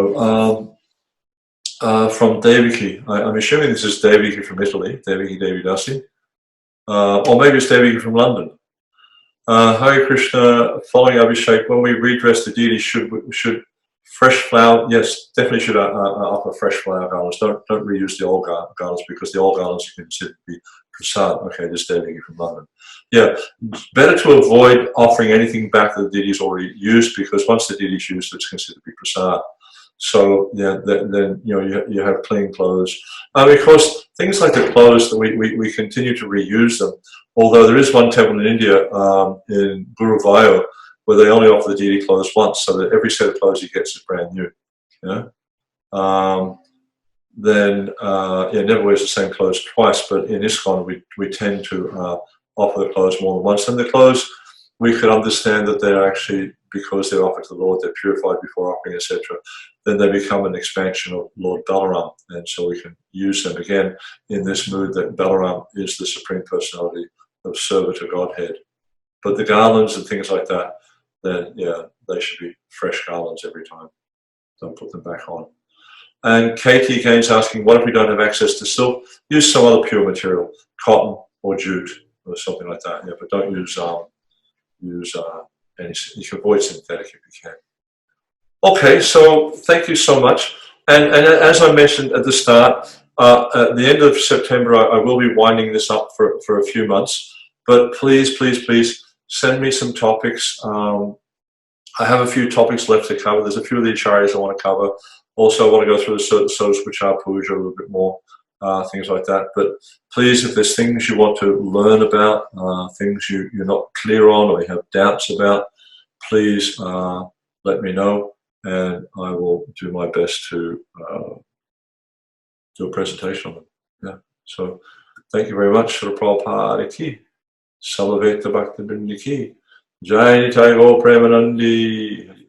From Deviki, I'm assuming this is Deviki from Italy, Deviki Devidasi, or maybe it's Deviki from London. Hare Krishna, following Abhishek, when we redress the deity, should fresh flower? Yes, definitely should offer fresh flower garlands. Don't reuse the old garlands, because the old garlands you consider to be prasad. Okay, this Deviki from London. Yeah, better to avoid offering anything back that the deity is already used, because once the deity is used, it's considered to be prasad. So yeah, then you know, you have clean clothes. Because things like the clothes, that we continue to reuse them. Although there is one temple in India, in Guruvayur, where they only offer the deity clothes once, so that every set of clothes he gets is brand new. Yeah. Then yeah, never wears the same clothes twice. But in ISKCON, we tend to offer the clothes more than once. And the clothes, we could understand that they're actually, because they're offered to the Lord, they're purified before offering, etc. Then they become an expansion of Lord Balaram, and so we can use them again in this mood that Balaram is the Supreme Personality of server to Godhead. But the garlands and things like that, then yeah, they should be fresh garlands every time. Don't put them back on. And Katie again's asking, what if we don't have access to silk? Use some other pure material, cotton or jute or something like that. Yeah, but don't use any. You can avoid synthetic if you can. Okay, so thank you so much. And as I mentioned at the start, at the end of September, I will be winding this up for a few months. But please, please, please send me some topics. I have a few topics left to cover. There's a few of the acharyas I want to cover. Also, I want to go through the Sotosvichar Puja a little bit more, things like that. But please, if there's things you want to learn about, things you're not clear on or you have doubts about, please let me know, and I will do my best to do a presentation on them. Yeah. So thank you very much. Srila Prabhupada ki, Salaveta Bhakta Bindi ki, Jai Nitai Go Premanandi.